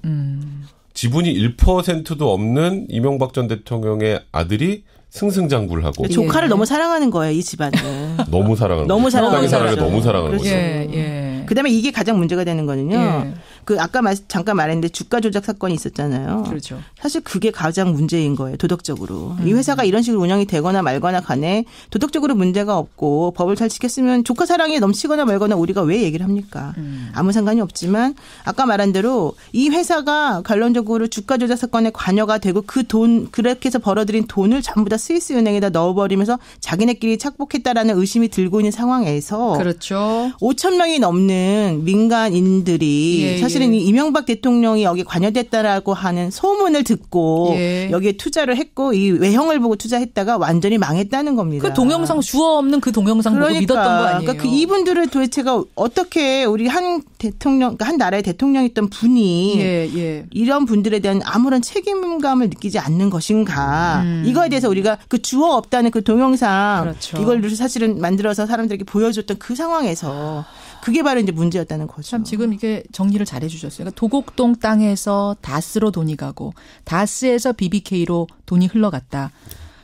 지분이 1%도 없는 이명박 전 대통령의 아들이 승승장구를 하고 조카를 너무 사랑하는 거예요, 이 집안은. 너무 사랑하는 너무 사랑하는 너무 사랑하는 그렇죠. 거죠. 예. 그다음에 이게 가장 문제가 되는 거는요. 예. 그 아까 잠깐 말했는데 주가 조작 사건이 있었잖아요. 그렇죠. 사실 그게 가장 문제인 거예요. 도덕적으로. 이 회사가 이런 식으로 운영이 되거나 말거나 간에 도덕적으로 문제가 없고 법을 잘 지켰으면 조카 사랑이 넘치거나 말거나 우리가 왜 얘기를 합니까? 아무 상관이 없지만 아까 말한 대로 이 회사가 결론적으로 주가 조작 사건에 관여가 되고 그 돈 그렇게 해서 벌어들인 돈을 전부 다 스위스 은행에다 넣어버리면서 자기네끼리 착복했다라는 의심이 들고 있는 상황에서 그렇죠. 5천 명이 넘는 민간인들이 사실은 이 이명박 대통령이 여기 관여됐다라고 하는 소문을 듣고 여기에 투자를 했고 이 외형을 보고 투자했다가 완전히 망했다는 겁니다. 그 동영상 주어 없는 그 동영상 보고 믿었던 거 아니에요? 그러니까 그 이분들을 도대체가 어떻게 우리 한 대통령, 한 나라의 대통령이었던 분이 이런 분들에 대한 아무런 책임감을 느끼지 않는 것인가? 이거에 대해서 우리가 그 주어 없다는 그 동영상 그렇죠. 이걸 사실은 만들어서 사람들에게 보여줬던 그 상황에서 그게 바로 이제 문제였다는 거죠. 참 지금 이게 정리를 잘 해주셨어요. 그러니까 도곡동 땅에서 다스로 돈이 가고 다스에서 BBK로 돈이 흘러갔다.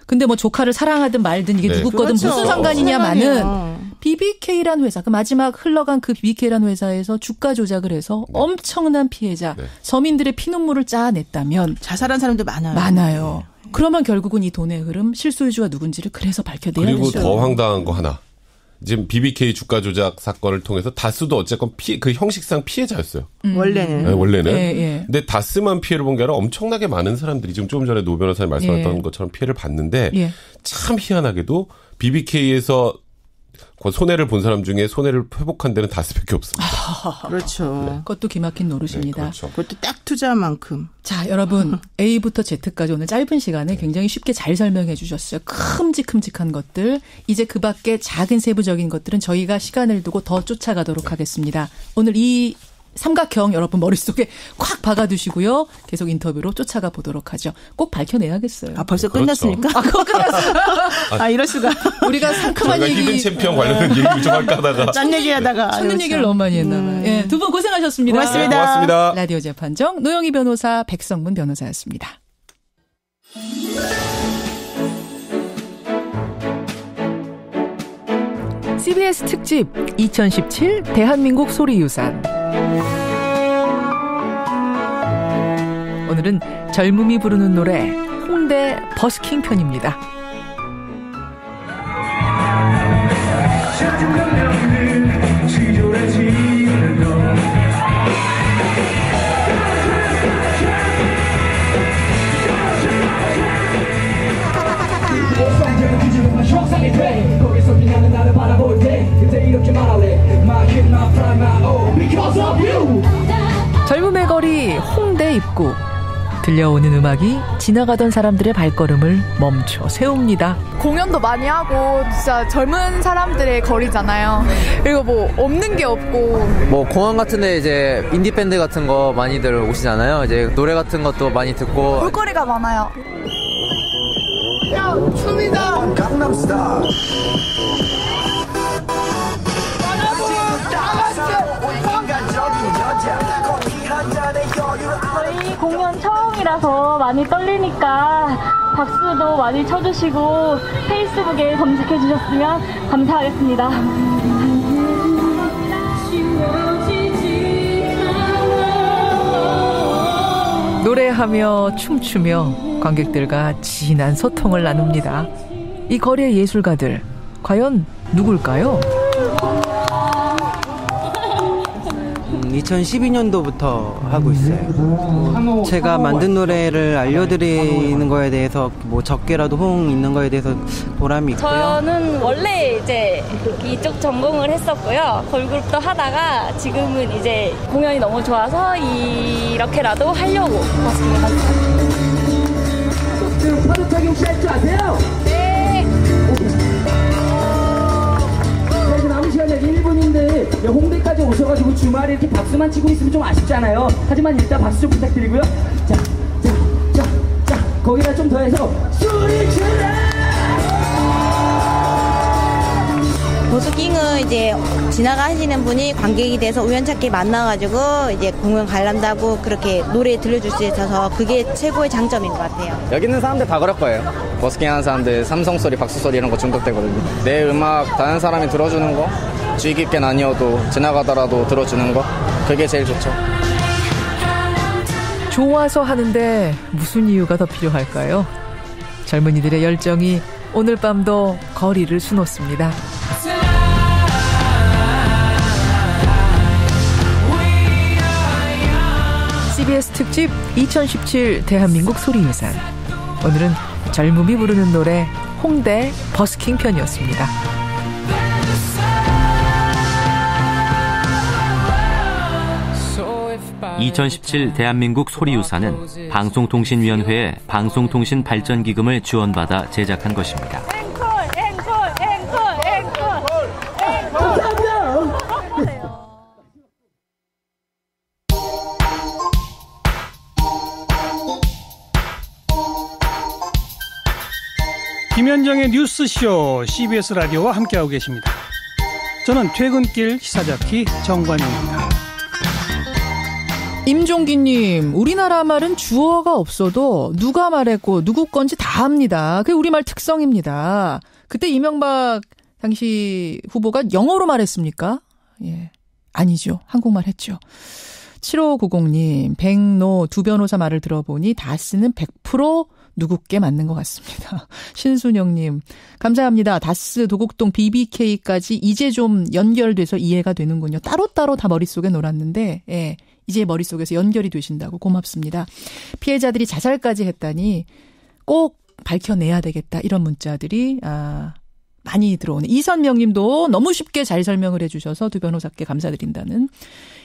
근데 뭐 조카를 사랑하든 말든 이게 누구 거든 그렇죠. 무슨 상관이냐마는 BBK란 회사, 그 마지막 흘러간 그 BBK란 회사에서 주가 조작을 해서 엄청난 피해자, 서민들의 피눈물을 짜냈다면 자살한 사람도 많아요. 많아요. 그러면 결국은 이 돈의 흐름, 실소유주가 누군지를 그래서 밝혀내야 되죠. 그리고 더 황당한 거 하나. 지금 BBK 주가 조작 사건을 통해서 다스도 어쨌건 그 형식상 피해자였어요. 원래는. 네, 원래는. 근데 다스만 피해를 본 게 아니라 엄청나게 많은 사람들이 지금 조금 전에 노 변호사님 말씀하셨던 것처럼 피해를 봤는데 참 희한하게도 BBK에서 손해를 본 사람 중에 손해를 회복한 데는 다스밖에 없습니다. 그렇죠. 그것도 기막힌 노릇입니다. 그렇죠. 그것도 딱 투자만큼. 자, 여러분 A부터 Z까지 오늘 짧은 시간에 굉장히 쉽게 잘 설명해 주셨어요. 큼직큼직한 것들. 이제 그 밖에 작은 세부적인 것들은 저희가 시간을 두고 더 쫓아가도록 하겠습니다. 오늘 이 삼각형 여러분 머릿속에 콱 박아두시고요. 계속 인터뷰로 쫓아가 보도록 하죠. 꼭 밝혀내야겠어요. 벌써 끝났습니까? 그거 끝났어요. 이럴 수가. 우리가 상큼한 얘기. 히든 챔피언 관련된 얘기를 좀 할까 하다가. 짠 얘기하다가. 찾는 얘기를 너무 많이 했나 봐요. 예, 두 분 고생하셨습니다. 고맙습니다. 네, 고맙습니다. 라디오 재판정 노영희 변호사, 백성문 변호사였습니다. CBS 특집 2017 대한민국 소리유산. 오늘은 젊음이 부르는 노래 홍대 버스킹 편입니다. 젊음의 거리 홍대 입구. 들려오는 음악이 지나가던 사람들의 발걸음을 멈춰 세웁니다. 공연도 많이 하고 진짜 젊은 사람들의 거리잖아요. 그리고 뭐 없는 게 없고 뭐 공연 같은데 이제 인디 밴드 같은 거 많이들 오시잖아요. 이제 노래 같은 것도 많이 듣고 볼거리가 많아요. 야, 춤이다. 강남스타일. 저희 공연 처음이라서 많이 떨리니까 박수도 많이 쳐주시고 페이스북에 검색해 주셨으면 감사하겠습니다. 노래하며 춤추며 관객들과 진한 소통을 나눕니다. 이 거리의 예술가들 과연 누굴까요? 2012년도부터 하고 있어요. 제가 만든 노래를 알려드리는 거에 대해서 뭐 적게라도 호응 있는 거에 대해서 보람이 있고요. 저는 원래 이제 이쪽 전공을 했었고요. 걸그룹도 하다가 지금은 이제 공연이 너무 좋아서 이렇게라도 하려고 버스킹을 갔어요. 파도타기 혹시 할 줄 아세요? 네. 남은 시간이 1분인데 홍대까지 오셔가지고 주말에 이렇게 박수만 치고 있으면 좀 아쉽잖아요. 하지만 일단 박수 좀 부탁드리고요. 자, 거기다 좀 더해서 소리 질러! 버스킹은 이제 지나가시는 분이 관객이 돼서 우연찮게 만나가지고 이제 공연 관람하고 그렇게 노래 들려줄 수 있어서 그게 최고의 장점인 것 같아요. 여기 있는 사람들 다 그럴 거예요. 버스킹 하는 사람들 삼성 소리, 박수 소리 이런 거 중독되거든요. 내 음악 다른 사람이 들어주는 거, 주의 깊게는 아니어도 지나가더라도 들어주는 거, 그게 제일 좋죠. 좋아서 하는데 무슨 이유가 더 필요할까요? 젊은이들의 열정이 오늘 밤도 거리를 수놓습니다. CBS 특집 2017 대한민국 소리유산. 오늘은 젊음이 부르는 노래 홍대 버스킹 편이었습니다. (2017) 대한민국 소리유산은 방송통신위원회의 방송통신발전기금을 지원받아 제작한 것입니다. 김현정의 뉴스쇼 CBS 라디오와 함께하고 계십니다. 저는 퇴근길 시사자키 정관용입니다. 임종기님, 우리나라 말은 주어가 없어도 누가 말했고 누구 건지 다 압니다. 그게 우리말 특성입니다. 그때 이명박 당시 후보가 영어로 말했습니까? 예, 아니죠. 한국말 했죠. 7590님, 백노 두 변호사 말을 들어보니 다스는 100% 누구께 맞는 것 같습니다. 신순영님, 감사합니다. 다스, 도곡동, BBK까지 이제 좀 연결돼서 이해가 되는군요. 따로따로 다 머릿속에 놀았는데, 예, 이제 머릿속에서 연결이 되신다고 고맙습니다. 피해자들이 자살까지 했다니 꼭 밝혀내야 되겠다. 이런 문자들이 많이 들어오는. 이선명 님도 너무 쉽게 잘 설명을 해 주셔서 두 변호사께 감사드린다는.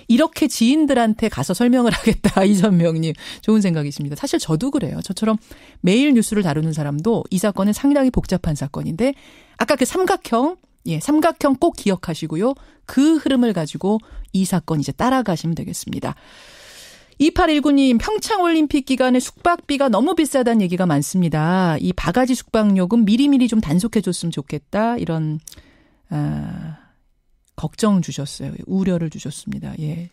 이렇게 지인들한테 가서 설명을 하겠다. 이선명 님. 좋은 생각이십니다. 사실 저도 그래요. 저처럼 매일 뉴스를 다루는 사람도 이 사건은 상당히 복잡한 사건인데 아까 그 삼각형 예, 삼각형 꼭 기억하시고요. 그 흐름을 가지고 이 사건 이제 따라가시면 되겠습니다. 2819님, 평창올림픽 기간에 숙박비가 너무 비싸다는 얘기가 많습니다. 이 바가지 숙박요금 미리미리 좀 단속해줬으면 좋겠다. 이런 걱정 주셨어요. 우려를 주셨습니다. 예,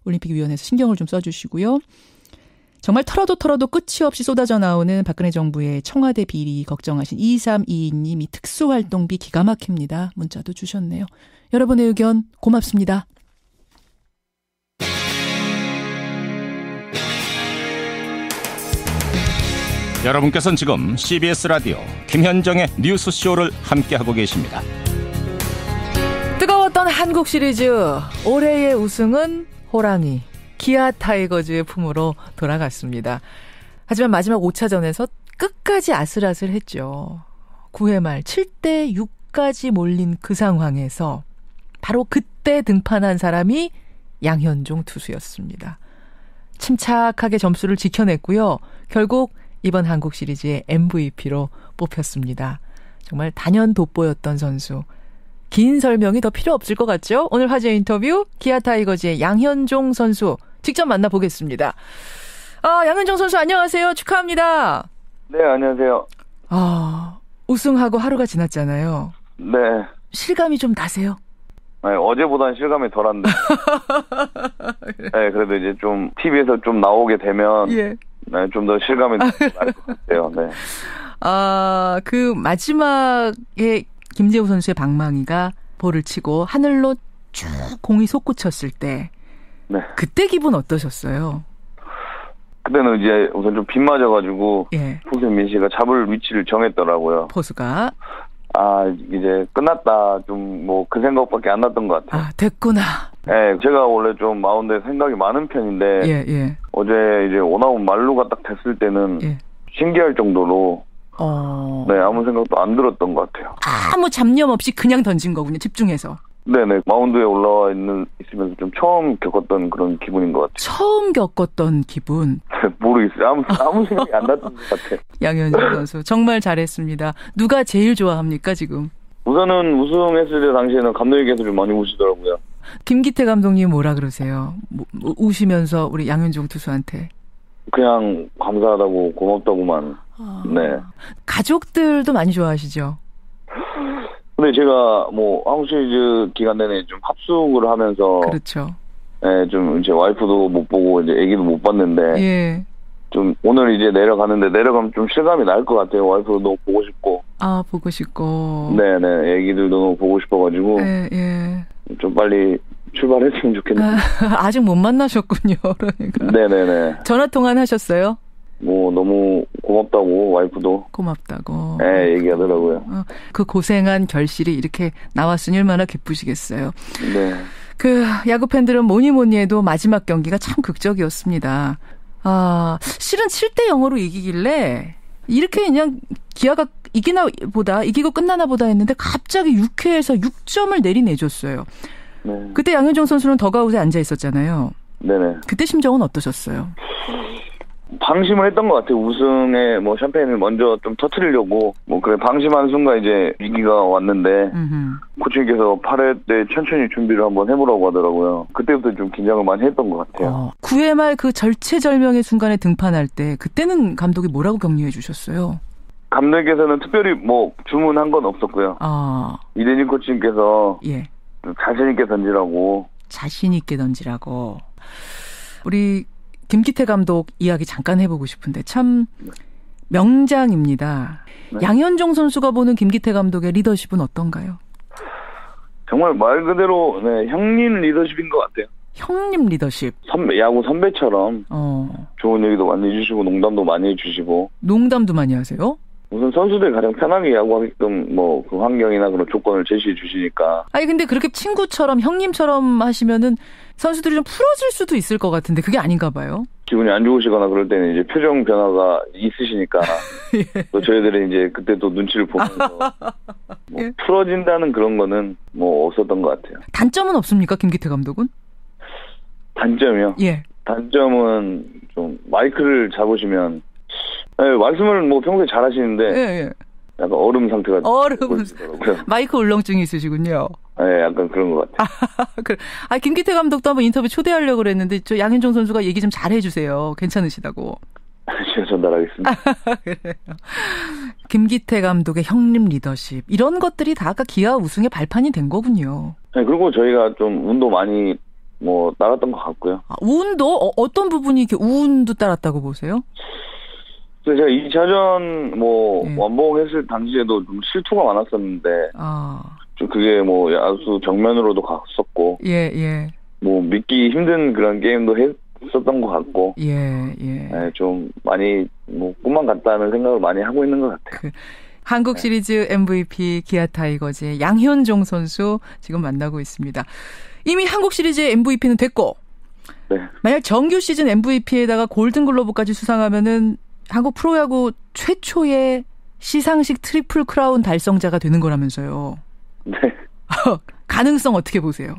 올림픽위원회에서 신경을 좀 써주시고요. 정말 털어도 끝이 없이 쏟아져 나오는 박근혜 정부의 청와대 비리 걱정하신 2322님이 특수활동비 기가 막힙니다. 문자도 주셨네요. 여러분의 의견 고맙습니다. 여러분께서는 지금 CBS 라디오 김현정의 뉴스쇼를 함께하고 계십니다. 뜨거웠던 한국 시리즈 올해의 우승은 호랑이 기아 타이거즈의 품으로 돌아갔습니다. 하지만 마지막 5차전에서 끝까지 아슬아슬했죠. 9회 말 7대 6까지 몰린 그 상황에서 바로 그때 등판한 사람이 양현종 투수였습니다. 침착하게 점수를 지켜냈고요. 결국 이번 한국 시리즈의 MVP로 뽑혔습니다. 정말 단연 돋보였던 선수. 긴 설명이 더 필요 없을 것 같죠? 오늘 화제 인터뷰 기아 타이거즈의 양현종 선수 직접 만나보겠습니다. 양현종 선수 안녕하세요. 축하합니다. 네, 안녕하세요. 우승하고 하루가 지났잖아요. 네. 실감이 좀 나세요? 네, 어제보다는 실감이 덜한데. 네, 그래도 이제 좀 TV에서 좀 나오게 되면 예. 네, 좀 더 실감이 날 것 같아요. 네. 그 마지막에 김재우 선수의 방망이가 볼을 치고 하늘로 쭉 공이 솟구쳤을 때 네. 그때 기분 어떠셨어요? 그때는 이제 우선 좀 빗 맞아가지고 예. 포수민 씨가 잡을 위치를 정했더라고요. 포수가 이제 끝났다 좀 뭐 그 생각밖에 안 났던 것 같아요. 됐구나. 네, 제가 원래 좀 마운드에 생각이 많은 편인데 예. 어제 이제 원아웃 만루가 딱 됐을 때는 신기할 정도로 네, 아무 생각도 안 들었던 것 같아요. 아무 잡념 없이 그냥 던진 거군요. 집중해서. 네네. 마운드에 올라와 있으면서 좀 처음 겪었던 그런 기분인 것 같아요. 처음 겪었던 기분? 모르겠어요. 아무 생각이 안 났던 것 같아요. 양현종 선수 정말 잘했습니다. 누가 제일 좋아합니까 지금? 우선은 우승했을 때 당시에는 감독님께서 좀 많이 우시더라고요. 김기태 감독님 뭐라 그러세요? 우시면서 우리 양현종 투수한테. 그냥 감사하다고 고맙다고만. 네. 가족들도 많이 좋아하시죠? 근데 제가 뭐 한국 시리즈 기간 내내 좀 합숙을 하면서 그렇죠. 네, 좀 제 와이프도 못 보고 이제 아기도 못 봤는데 예. 좀 오늘 이제 내려가면 좀 실감이 날 것 같아요. 와이프도 너무 보고 싶고. 보고 싶고. 네네. 아기들도 너무 보고 싶어가지고. 예. 좀 빨리 출발했으면 좋겠네요. 아직 못 만나셨군요. 그러니까. 네네네. 전화 통화는 하셨어요? 뭐 너무 고맙다고 와이프도. 고맙다고. 네, 얘기하더라고요. 그 고생한 결실이 이렇게 나왔으니 얼마나 기쁘시겠어요. 네. 그 야구 팬들은 뭐니 해도 마지막 경기가 참 극적이었습니다. 실은 7대 0으로 이기길래 이렇게 그냥 기아가 이기고 끝나나 보다 했는데 갑자기 6회에서 6점을 내리내줬어요. 네. 그때 양현종 선수는 더가웃에 앉아 있었잖아요. 네네. 그때 심정은 어떠셨어요? 방심을 했던 것 같아요. 우승에 뭐 샴페인을 먼저 좀 터뜨리려고 그래 방심한 순간 이제 위기가 왔는데 코치님께서 8회 때 천천히 준비를 한번 해보라고 하더라고요. 그때부터 좀 긴장을 많이 했던 것 같아요. 9회 말 그 절체절명의 순간에 등판할 때 그때는 감독이 뭐라고 격려해 주셨어요? 감독님께서는 특별히 뭐 주문한 건 없었고요. 이대진 코치님께서 좀 자신 있게 던지라고. 자신 있게 던지라고. 우리 김기태 감독 이야기 잠깐 해보고 싶은데 참 명장입니다. 네. 양현종 선수가 보는 김기태 감독의 리더십은 어떤가요? 정말 말 그대로 형님 리더십인 것 같아요. 형님 리더십. 야구 선배처럼 좋은 얘기도 많이 해주시고 농담도 많이 해주시고. 농담도 많이 하세요? 우선 선수들이 가장 편하게 야구하게끔 뭐 그 환경이나 그런 조건을 제시해 주시니까. 근데 그렇게 친구처럼 형님처럼 하시면은 선수들이 좀 풀어질 수도 있을 것 같은데 그게 아닌가 봐요. 기분이 안 좋으시거나 그럴 때는 이제 표정 변화가 있으시니까 또 저희들이 이제 그때 또 눈치를 보면서 풀어진다는 그런 거는 뭐 없었던 것 같아요. 단점은 없습니까, 김기태 감독은? 단점이요? 예. 단점은 좀 마이크를 잡으시면 말씀을 뭐 평소에 잘하시는데 약간 얼음 상태가 보이더라고요. 마이크 울렁증이 있으시군요. 네, 약간 그런 것 같아요. 김기태 감독도 한번 인터뷰 초대하려고 그랬는데 저 양현종 선수가 얘기 좀 잘해주세요. 괜찮으시다고. 제가 전달하겠습니다. 그래요. 김기태 감독의 형님 리더십 이런 것들이 다 아까 기아 우승의 발판이 된 거군요. 네, 그리고 저희가 좀 운도 많이 따랐던 것 같고요. 운도? 어떤 부분이 이렇게 운도 따랐다고 보세요? 제가 2차전 완봉했을 당시에도 좀 실투가 많았었는데 좀 그게 야수 정면으로도 갔었고 믿기 힘든 그런 게임도 했었던 것 같고 네, 좀 많이 꿈만 같다는 생각을 많이 하고 있는 것 같아요. 한국 시리즈 MVP 기아 타이거즈의 양현종 선수 지금 만나고 있습니다. 이미 한국 시리즈의 MVP는 됐고 만약 정규 시즌 MVP에다가 골든글러브까지 수상하면은 한국 프로야구 최초의 시상식 트리플 크라운 달성자가 되는 거라면서요. 네. 가능성 어떻게 보세요?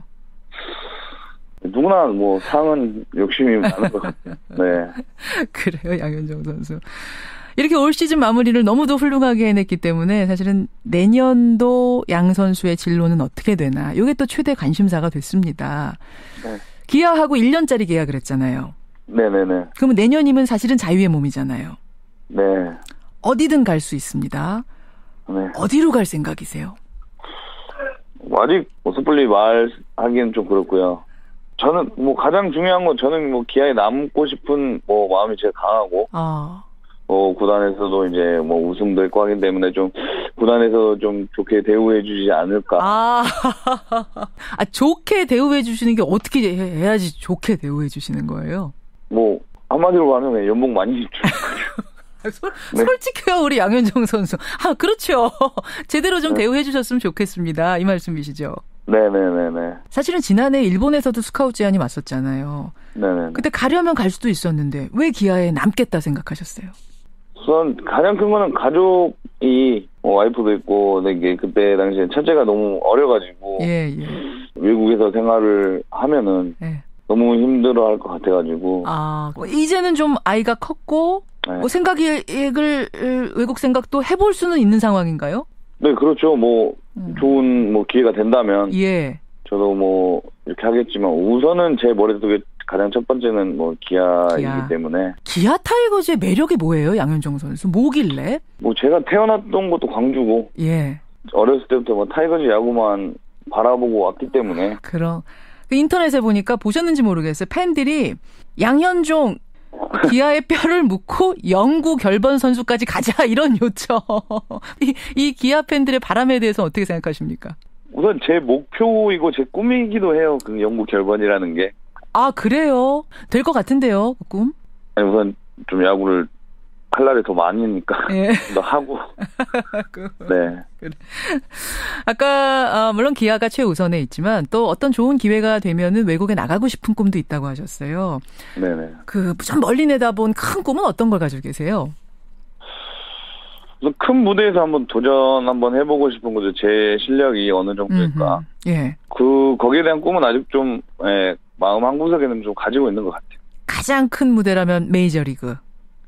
누구나 상은 욕심이 많은 것 같아요. 네. 그래요, 양현종 선수. 이렇게 올 시즌 마무리를 너무도 훌륭하게 해냈기 때문에 사실은 내년도 양 선수의 진로는 어떻게 되나 이게 또 최대 관심사가 됐습니다. 네. 기아하고 1년짜리 계약을 했잖아요. 네네네. 그러면 내년이면 사실은 자유의 몸이잖아요. 네. 어디든 갈 수 있습니다. 네. 어디로 갈 생각이세요? 아직 섣불리 말하기는 좀 그렇고요. 저는 가장 중요한 건 저는 기아에 남고 싶은 마음이 제일 강하고 구단에서도 이제 우승도 했고 하기 때문에 좀 구단에서 좀 좋게 대우해 주지 않을까. 좋게 대우해 주시는 게 어떻게 해야지 좋게 대우해 주시는 거예요? 한마디로 하면 연봉 많이 주죠. 솔직해요, 우리 양현종 선수. 그렇죠. 제대로 좀 대우해 주셨으면 좋겠습니다. 이 말씀이시죠? 네네네네. 사실은 지난해 일본에서도 스카우트 제안이 왔었잖아요. 네네. 그때 가려면 갈 수도 있었는데 왜 기아에 남겠다 생각하셨어요? 우선 가장 큰 거는 가족이 와이프도 있고 이게 그때 당시에 첫째가 너무 어려가지고 외국에서 생활을 하면은 너무 힘들어할 것 같아가지고. 이제는 좀 아이가 컸고 생각을 외국 생각도 해볼 수는 있는 상황인가요? 네, 그렇죠. 좋은 기회가 된다면 저도 이렇게 하겠지만 우선은 제 머릿속에 가장 첫 번째는 기아이기 때문에. 기아 타이거즈의 매력이 뭐예요, 양현종 선수? 뭐길래? 제가 태어났던 것도 광주고. 어렸을 때부터 타이거즈 야구만 바라보고 왔기 때문에. 인터넷에 보니까 보셨는지 모르겠어요. 팬들이 양현종 기아의 뼈를 묻고 영구 결번 선수까지 가자 이런 요청. 이 기아 팬들의 바람에 대해서 어떻게 생각하십니까? 우선 제 목표이고 제 꿈이기도 해요. 그 영구 결번이라는 게. 그래요? 될 것 같은데요, 그 꿈? 아니, 우선 좀 야구를 할 날이 더 많으니까 더 하고. 네. 아까 물론 기아가 최우선에 있지만 또 어떤 좋은 기회가 되면은 외국에 나가고 싶은 꿈도 있다고 하셨어요. 네네. 좀 멀리 내다본 큰 꿈은 어떤 걸 가지고 계세요? 큰 무대에서 한번 도전 한번 해보고 싶은 거죠. 제 실력이 어느 정도일까. 거기에 대한 꿈은 아직 좀 마음 한구석에는 좀 가지고 있는 것 같아요. 가장 큰 무대라면 메이저리그.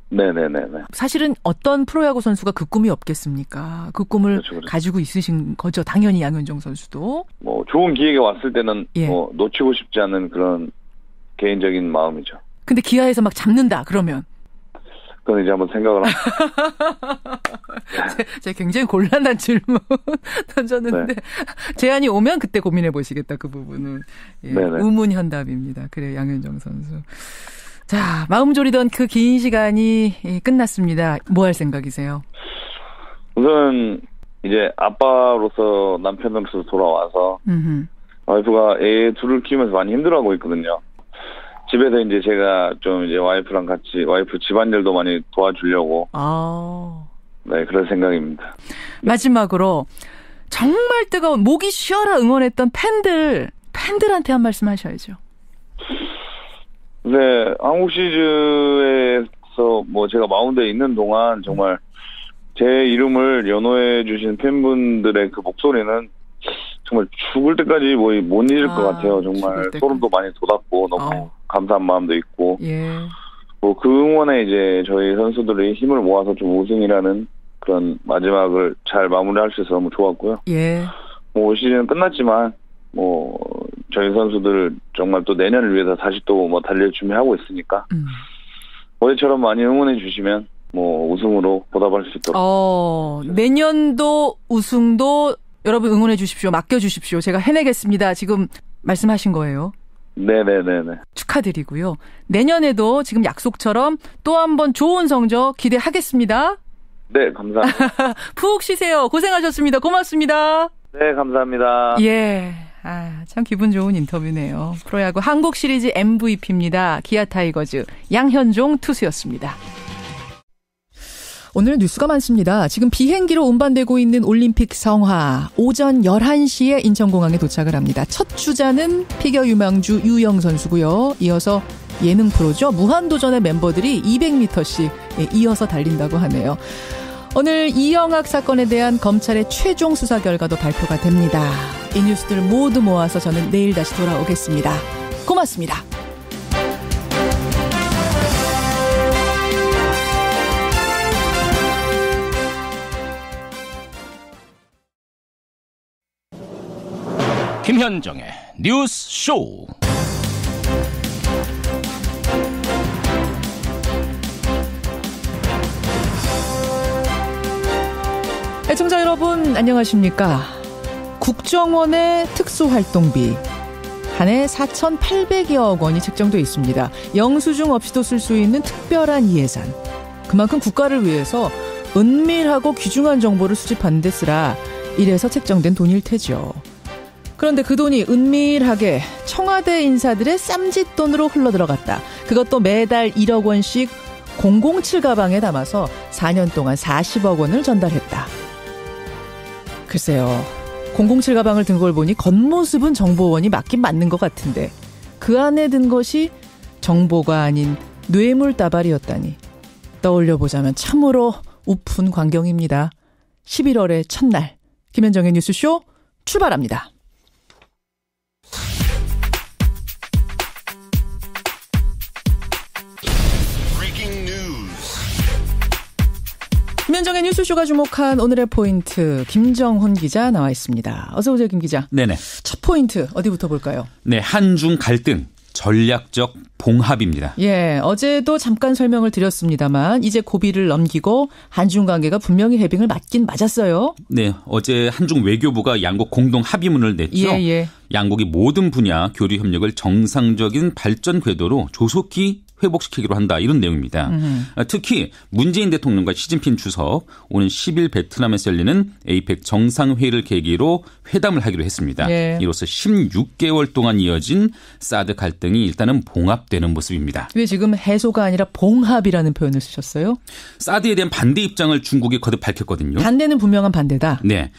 네네네. 사실은 어떤 프로야구 선수가 그 꿈이 없겠습니까? 그 꿈을 가지고 있으신 거죠. 당연히 양현종 선수도. 좋은 기회가 왔을 때는 놓치고 싶지 않은 그런 개인적인 마음이죠. 근데 기아에서 막 잡는다 그러면? 그건 이제 한번 생각을 제가 굉장히 곤란한 질문 던졌는데 제안이 오면 그때 고민해 보시겠다 그 부분은. 우문현답입니다. 그래 양현종 선수. 자, 마음 졸이던 그 긴 시간이 끝났습니다. 뭐 할 생각이세요? 우선 이제 아빠로서 남편으로서 돌아와서 와이프가 애 둘을 키우면서 많이 힘들어하고 있거든요. 집에서 이제 제가 좀 이제 와이프랑 같이 와이프 집안일도 많이 도와주려고. 그럴 생각입니다. 마지막으로 정말 뜨거운 목이 쉬어라 응원했던 팬들한테 한 말씀 하셔야죠. 네, 한국 시리즈에서 제가 마운드에 있는 동안 정말 제 이름을 연호해 주신 팬분들의 그 목소리는 정말 죽을 때까지 못 잊을 것 같아요. 정말 소름도 많이 돋았고 너무 감사한 마음도 있고 그 응원에 이제 저희 선수들이 힘을 모아서 좀 우승이라는 그런 마지막을 잘 마무리할 수 있어서 너무 좋았고요. 예. 뭐 올 시즌은 끝났지만 뭐 저희 선수들 정말 또 내년을 위해서 다시 또 뭐 달릴 준비하고 있으니까 어제처럼 많이 응원해 주시면 뭐 우승으로 보답할 수 있도록. 내년도 우승도 여러분 응원해 주십시오. 맡겨 주십시오. 제가 해내겠습니다. 지금 말씀하신 거예요. 네네네네. 축하드리고요. 내년에도 지금 약속처럼 또 한 번 좋은 성적 기대하겠습니다. 네, 감사합니다. 푹 쉬세요. 고생하셨습니다. 고맙습니다. 네, 감사합니다. 예. 참 기분 좋은 인터뷰네요. 프로야구 한국 시리즈 MVP입니다. 기아 타이거즈 양현종 투수였습니다. 오늘 뉴스가 많습니다. 지금 비행기로 운반되고 있는 올림픽 성화 오전 11시에 인천공항에 도착을 합니다. 첫 주자는 피겨 유망주 유영 선수고요. 이어서 예능 프로죠. 무한도전의 멤버들이 200m씩 이어서 달린다고 하네요. 오늘 이영학 사건에 대한 검찰의 최종 수사 결과도 발표가 됩니다. 이 뉴스들 모두 모아서 저는 내일 다시 돌아오겠습니다. 고맙습니다. 김현정의 뉴스 쇼. 애청자 여러분 안녕하십니까. 국정원의 특수활동비 한 해 4,800여억 원이 책정돼 있습니다. 영수증 없이도 쓸 수 있는 특별한 이 예산. 그만큼 국가를 위해서 은밀하고 귀중한 정보를 수집하는 데 쓰라 이래서 책정된 돈일 테죠. 그런데 그 돈이 은밀하게 청와대 인사들의 쌈짓돈으로 흘러들어갔다. 그것도 매달 1억 원씩 007 가방에 담아서 4년 동안 40억 원을 전달했다. 글쎄요. 007 가방을 든 걸 보니 겉모습은 정보원이 맞긴 맞는 것 같은데 그 안에 든 것이 정보가 아닌 뇌물 다발이었다니 떠올려보자면 참으로 우픈 광경입니다. 11월의 첫날 김현정의 뉴스쇼 출발합니다. 김현정의 뉴스쇼가 주목한 오늘의 포인트 김정훈 기자 나와 있습니다. 어서 오세요, 김 기자. 네네. 첫 포인트 어디부터 볼까요? 네, 한중 갈등 전략적 봉합입니다. 예, 어제도 잠깐 설명을 드렸습니다만 이제 고비를 넘기고 한중 관계가 분명히 해빙을 맞긴 맞았어요. 네, 어제 한중 외교부가 양국 공동 합의문을 냈죠. 예. 양국이 모든 분야 교류 협력을 정상적인 발전 궤도로 조속히 회복시키기로 한다. 이런 내용입니다. 특히 문재인 대통령과 시진핑 주석 오는 10일 베트남에서 열리는 에이펙 정상회의를 계기로 회담을 하기로 했습니다. 예. 이로써 16개월 동안 이어진 사드 갈등이 일단은 봉합되는 모습입니다. 왜 지금 해소가 아니라 봉합이라는 표현을 쓰셨어요? 사드에 대한 반대 입장을 중국이 거듭 밝혔거든요. 반대는 분명한 반대다. 네.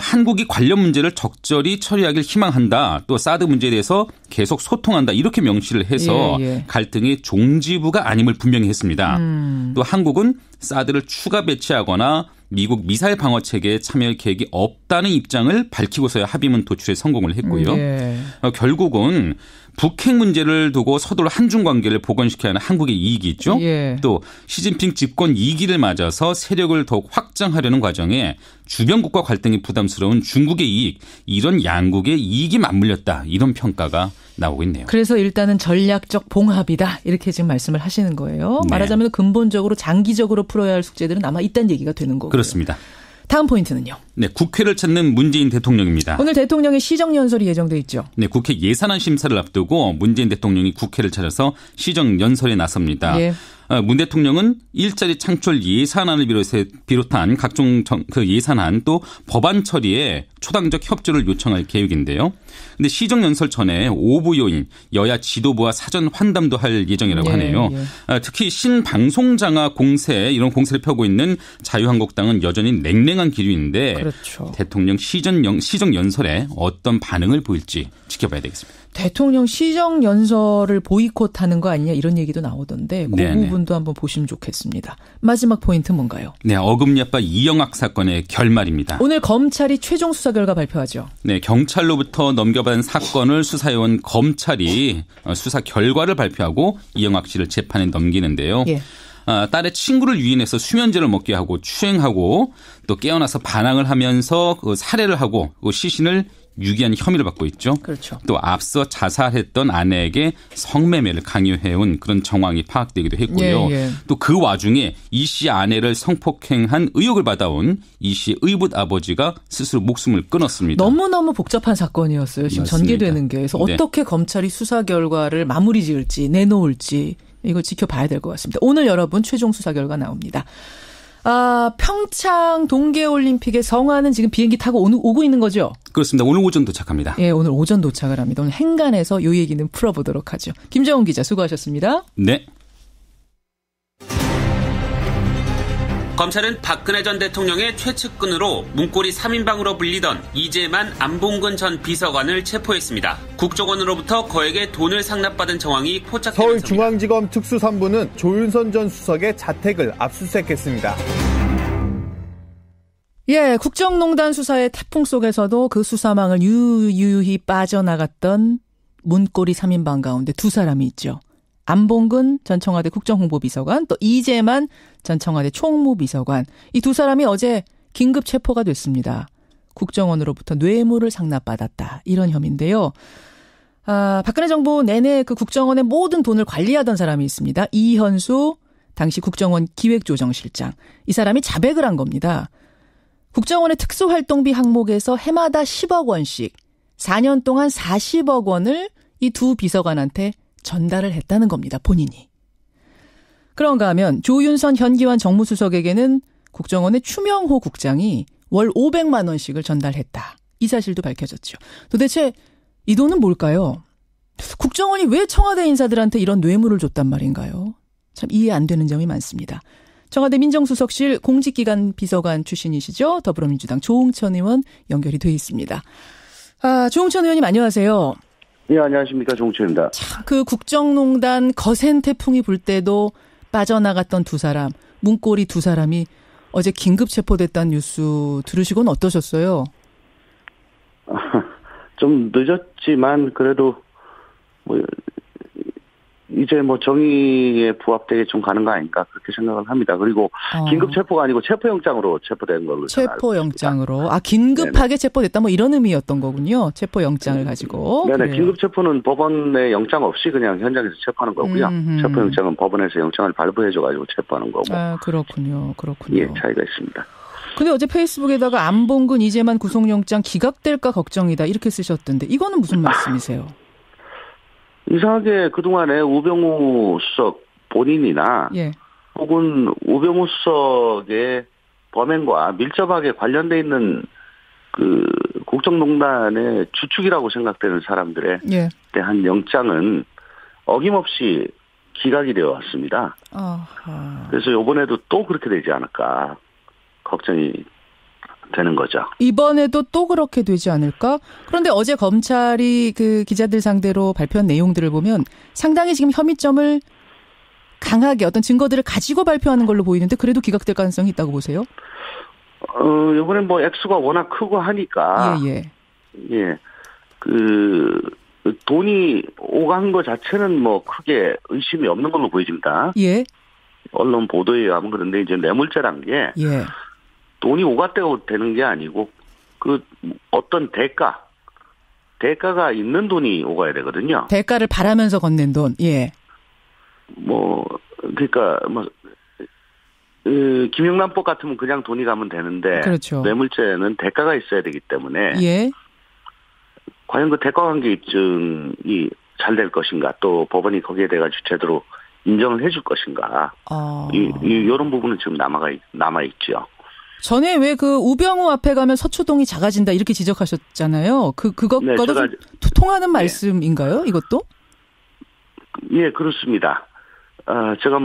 한국이 관련 문제를 적절히 처리하길 희망한다. 또 사드 문제에 대해서 계속 소통한다. 이렇게 명시를 해서 갈등의 종지부가 아님을 분명히 했습니다. 또 한국은 사드를 추가 배치하거나 미국 미사일 방어 체계에 참여할 계획이 없다는 입장을 밝히고서야 합의문 도출에 성공을 했고요. 결국은 북핵 문제를 두고 서둘러 한중 관계를 복원시켜야 하는 한국의 이익이 있죠. 또 시진핑 집권 2기를 맞아서 세력을 더욱 확장하려는 과정에 주변국과 갈등이 부담스러운 중국의 이익, 이런 양국의 이익이 맞물렸다. 이런 평가가 나오고 있네요. 그래서 일단은 전략적 봉합이다. 이렇게 지금 말씀을 하시는 거예요. 네. 말하자면 근본적으로 장기적으로 풀어야 할 숙제들은 아마 있다는 얘기가 되는 거고요. 그렇습니다. 다음 포인트는요. 네, 국회를 찾는 문재인 대통령입니다. 오늘 대통령의 시정연설이 예정돼 있죠. 네, 국회 예산안 심사를 앞두고 문재인 대통령이 국회를 찾아서 시정연설에 나섭니다. 예. 문 대통령은 일자리 창출 예산안을 비롯한 각종 예산안 또 법안 처리에 초당적 협조를 요청할 계획인데요. 근데 시정연설 전에 오부 요인 여야 지도부와 사전 환담도 할 예정이라고 하네요. 특히 신방송장악 공세 이런 공세를 펴고 있는 자유한국당은 여전히 냉랭한 기류인데 그렇죠. 대통령 시정연설에 어떤 반응을 보일지 지켜봐야 되겠습니다. 대통령 시정연설을 보이콧하는 거 아니냐 이런 얘기도 나오던데 그 부분도 한번 보시면 좋겠습니다. 마지막 포인트 뭔가요? 네, 어금니아빠 이영학 사건의 결말입니다. 오늘 검찰이 최종 수사 결과 발표하죠. 네, 경찰로부터 넘겨받은 사건을 수사해온 검찰이 수사 결과를 발표하고 이영학 씨를 재판에 넘기는데요. 딸의 친구를 유인해서 수면제를 먹게 하고 추행하고 또 깨어나서 반항을 하면서 살해를 하고 시신을 유기한 혐의를 받고 있죠. 그렇죠. 또 앞서 자살했던 아내에게 성매매를 강요해온 그런 정황이 파악되기도 했고요. 또 그 와중에 이 씨 아내를 성폭행한 의혹을 받아온 이 씨의 의붓 아버지가 스스로 목숨을 끊었습니다. 너무너무 복잡한 사건이었어요. 지금 맞습니다. 전개되는 게. 그래서 어떻게 검찰이 수사 결과를 마무리 지을지 내놓을지 이걸 지켜봐야 될 것 같습니다. 오늘 여러분 최종 수사 결과 나옵니다. 평창 동계올림픽의 성화는 지금 비행기 타고 오고 있는 거죠? 그렇습니다. 오늘 오전 도착합니다. 예, 오늘 오전 도착을 합니다. 오늘 행간에서 이 얘기는 풀어보도록 하죠. 김정은 기자 수고하셨습니다. 네. 검찰은 박근혜 전 대통령의 최측근으로 문고리 3인방으로 불리던 이재만 안봉근 전 비서관을 체포했습니다. 국정원으로부터 거액의 돈을 상납받은 정황이 포착되면서 서울중앙지검 특수본부는 조윤선 전 수석의 자택을 압수수색했습니다. 예, 국정농단 수사의 태풍 속에서도 그 수사망을 유유히 빠져나갔던 문고리 3인방 가운데 두 사람이 있죠. 안봉근 전 청와대 국정홍보비서관, 또 이재만 전 청와대 총무비서관. 이 두 사람이 어제 긴급 체포가 됐습니다. 국정원으로부터 뇌물을 상납받았다. 이런 혐의인데요. 박근혜 정부 내내 그 국정원의 모든 돈을 관리하던 사람이 있습니다. 이현수 당시 국정원 기획조정실장. 이 사람이 자백을 한 겁니다. 국정원의 특수활동비 항목에서 해마다 10억 원씩 4년 동안 40억 원을 이 두 비서관한테 전달을 했다는 겁니다. 본인이. 그런가 하면 조윤선 현기환 정무수석에게는 국정원의 추명호 국장이 월 500만 원씩을 전달했다. 이 사실도 밝혀졌죠. 도대체 이 돈은 뭘까요? 국정원이 왜 청와대 인사들한테 이런 뇌물을 줬단 말인가요? 참 이해 안 되는 점이 많습니다. 청와대 민정수석실 공직기관 비서관 출신이시죠. 더불어민주당 조응천 의원 연결이 돼 있습니다. 조응천 의원님 안녕하세요. 네, 안녕하십니까. 조응천입니다. 참, 그 국정농단 거센 태풍이 불 때도 빠져나갔던 두 사람, 문고리 두 사람이 어제 긴급 체포됐다는 뉴스 들으시고는 어떠셨어요? 좀 늦었지만 그래도 이제 정의에 부합되게 좀 가는 거 아닌가 그렇게 생각을 합니다. 그리고 긴급 체포가 아니고 체포영장으로 체포된 걸로. 체포영장으로. 긴급하게 네네. 체포됐다 이런 의미였던 거군요. 체포영장을 가지고. 네네. 그래요. 긴급 체포는 법원에 영장 없이 그냥 현장에서 체포하는 거고요. 체포영장은 법원에서 영장을 발부해줘가지고 체포하는 거고. 그렇군요. 예, 차이가 있습니다. 근데 어제 페이스북에다가 안봉근 이재만 구속영장 기각될까 걱정이다 이렇게 쓰셨던데 이거는 무슨 말씀이세요? 이상하게 그동안에 우병우 수석 본인이나 혹은 우병우 수석의 범행과 밀접하게 관련돼 있는 그 국정농단의 주축이라고 생각되는 사람들에 대한 영장은 어김없이 기각이 되어 왔습니다. 그래서 이번에도 또 그렇게 되지 않을까 걱정이 되는 거죠. 이번에도 또 그렇게 되지 않을까? 그런데 어제 검찰이 그 기자들 상대로 발표한 내용들을 보면 상당히 지금 혐의점을 강하게 어떤 증거들을 가지고 발표하는 걸로 보이는데 그래도 기각될 가능성이 있다고 보세요? 이번엔 액수가 워낙 크고 하니까. 그 돈이 오간 것 자체는 크게 의심이 없는 걸로 보여집니다. 언론 보도에 의하면 그런데 이제 뇌물죄란 게. 돈이 오갔다고 되는 게 아니고 그 어떤 대가가 있는 돈이 오가야 되거든요. 대가를 바라면서 건넨 돈. 그러니까 김영란법 같으면 그냥 돈이 가면 되는데 그렇죠. 뇌물죄는 대가가 있어야 되기 때문에 과연 그 대가 관계 입증이 잘 될 것인가 또 법원이 거기에 대해 제대로 인정을 해줄 것인가 이런 부분은 지금 남아 있죠. 전에 왜 그 우병우 앞에 가면 서초동이 작아진다 이렇게 지적하셨잖아요. 그것과도 좀 통하는 말씀인가요? 이것도? 예, 그렇습니다. 제가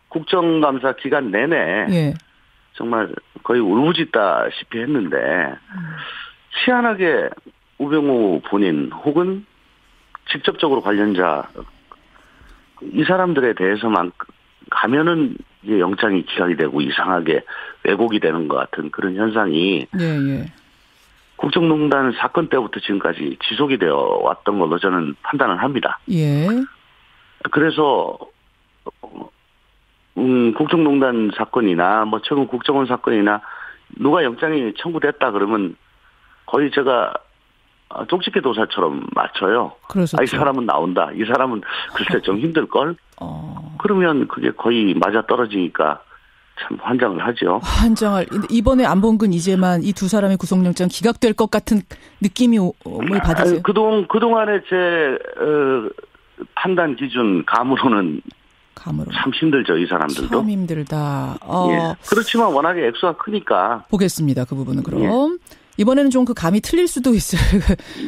국정감사 기간 내내 정말 거의 울부짖다시피 했는데 희한하게 우병우 본인 혹은 직접적으로 관련자 이 사람들에 대해서만 가면은 이제 영장이 기각이 되고 이상하게 왜곡이 되는 것 같은 그런 현상이 국정농단 사건 때부터 지금까지 지속이 되어 왔던 걸로 저는 판단을 합니다. 그래서 국정농단 사건이나 뭐 최근 국정원 사건이나 누가 영장이 청구됐다 그러면 거의 제가 쪽집게 도사처럼 맞춰요. 이 사람은 나온다. 이 사람은 글쎄 좀 힘들걸. 그러면 그게 거의 맞아 떨어지니까 참 환장을 하죠. 이번에 안봉근 이재만 이 두 사람의 구속영장 기각될 것 같은 느낌이 받으세요? 그동안의 제 판단 기준 감으로는 참 힘들죠. 이 사람들도. 참 힘들다. 예. 그렇지만 워낙에 액수가 크니까. 보겠습니다. 그 부분은 그럼. 예. 이번에는 좀 그 감이 틀릴 수도 있어요.